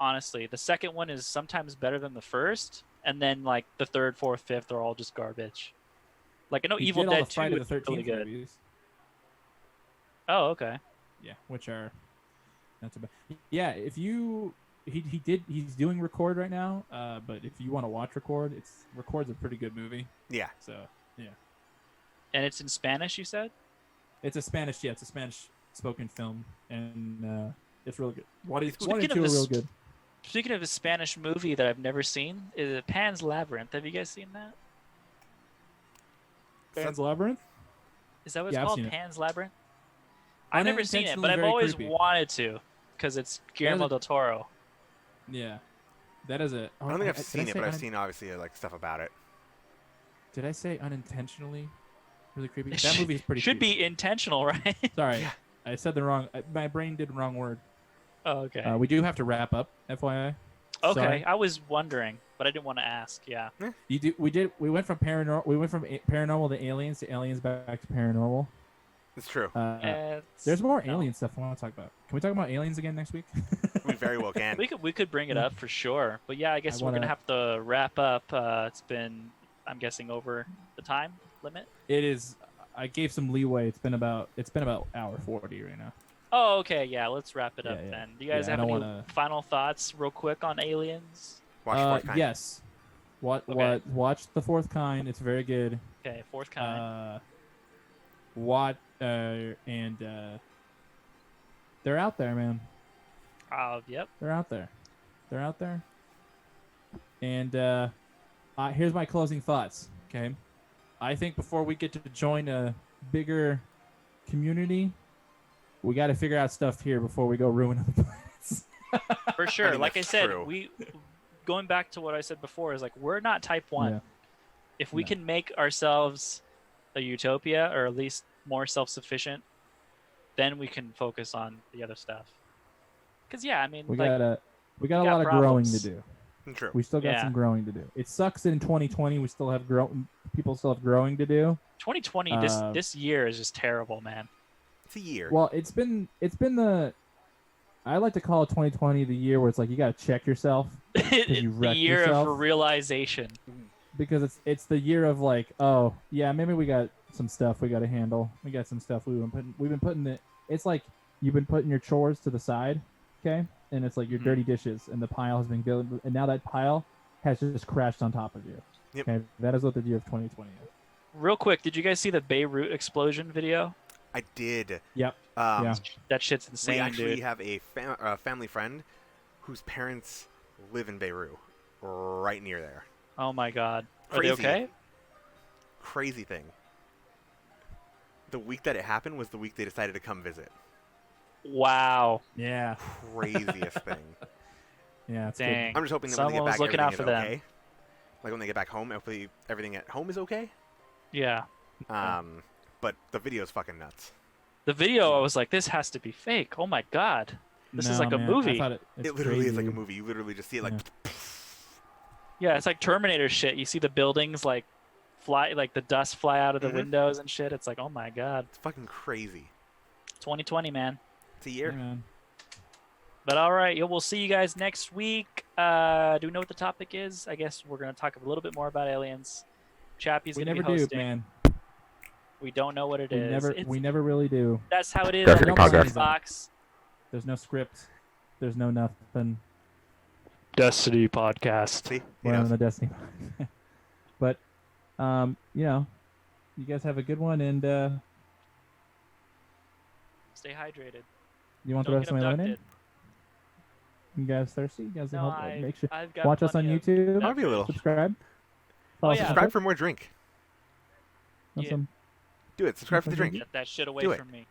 Honestly, the second one is sometimes better than the first, and then like the third, fourth, fifth are all just garbage. Like I know He Evil did all Dead the Friday 2 the is really 13th good. movies. Oh, okay. Yeah, which are not too bad. Yeah, if you he's doing Record right now. But if you want to watch Record's a pretty good movie. Yeah. So yeah, And it's in Spanish, you said? it's a Spanish spoken film, and it's really good. One and Speaking of two are this- real good. Speaking of a Spanish movie that I've never seen, is Pan's Labyrinth. Have you guys seen that? Pan's Labyrinth. Is that what Yeah, it's I've called? seen it. Pan's Labyrinth? I've never seen it, but I've Unintentionally very always creepy. wanted to because it's Guillermo del Toro. Yeah, that is a. I don't think I've did seen say it, but I've seen obviously like stuff about it. Did I say unintentionally? Really creepy. It That movie is pretty. Should creepy. be intentional, right? Sorry, Yeah. I said the wrong. My brain did the wrong word. Oh, okay. We do have to wrap up, FYI. Okay, Sorry. I was wondering, but I didn't want to ask. Yeah. You do. We went from paranormal. We went from paranormal to aliens back to paranormal. It's true. There's more no. alien stuff I want to talk about. Can we talk about aliens again next week? We very well can. We could bring it up for sure, but yeah, I guess we're gonna wanna- have to wrap up. It's been, I'm guessing, over the time limit. It is. I gave some leeway. It's been about hour 40 right now. Oh, okay, yeah. Let's wrap it up Yeah, yeah. then. Do you guys Yeah, I have don't any wanna- final thoughts, real quick, on Aliens? Watch Fourth Kind. Yes. Okay. Watch The Fourth Kind. It's very good. Okay, fourth kind. And they're out there, man. Yep. They're out there. They're out there. And here's my closing thoughts. Okay, I think before we get to join a bigger community, we got to figure out stuff here before we go ruin other planets. For sure. mean, Like I that's said, true. going back to what I said before, is like we're not type 1. Yeah. If we No. can make ourselves a utopia, or at least more self-sufficient, then we can focus on the other stuff. Because yeah, I mean, We like, got a got lot of growing to problems. do. True. We still got Yeah. some growing to do. It sucks in 2020. We still have people still have growing to do. 2020, this year is just terrible, man. It's a year. Well, it's been the I like to call it 2020 the year where it's like you got to check yourself because you The wrecked year yourself. of realization. Because it's the year of like, oh yeah, maybe we got some stuff we got to handle. We got some stuff we've been putting it. It's like you've been putting your chores to the side, okay, and it's like your dirty dishes, and the pile has been built, and now that pile has just crashed on top of you. Yep. Okay, that is what the year of 2020 is. Real quick, did you guys see the Beirut explosion video? I did. Yep. Yeah. That shit's insane, We actually dude. have a family friend whose parents live in Beirut, right near there. Oh my god. Are Crazy. they okay? Crazy thing. The week that it happened was the week they decided to come visit. Wow. Yeah. Craziest thing. Yeah. It's Dang. I'm just hoping that when they Someone get was back, looking out everything for is them. okay. Like when they get back home, hopefully everything at home is okay. Yeah. But the video's fucking nuts. The video, I was like, this has to be fake. Oh my god. This is No, like a man, movie. I thought it's It literally is like a crazy. movie. You literally just see it like. Yeah. Yeah, it's like Terminator shit. You see the buildings like fly, like the dust fly out of the windows and shit. It's like, oh my god. It's fucking crazy. 2020, man. It's a year. Yeah, man. But all right, we'll see you guys next week. Do we know what the topic is? I guess we're gonna talk a little bit more about aliens. Chappie's We gonna never be do, hosting. man. We don't know what it We is. we never really do. That's how it is That's on the the podcast. Mystery Box. There's no script. There's no nothing. Destiny podcast. See, he We're on knows. the Destiny. But, you know, you guys have a good one, and Stay hydrated. you want Don't the get rest of my lemonade? abducted. You guys thirsty? You guys No, make sure I've got watch us on plenty of- YouTube. I'll be a little. Subscribe. Oh, yeah. Subscribe for more drink. Awesome. Do it. Subscribe for the drink. Get that shit away Do it. from me.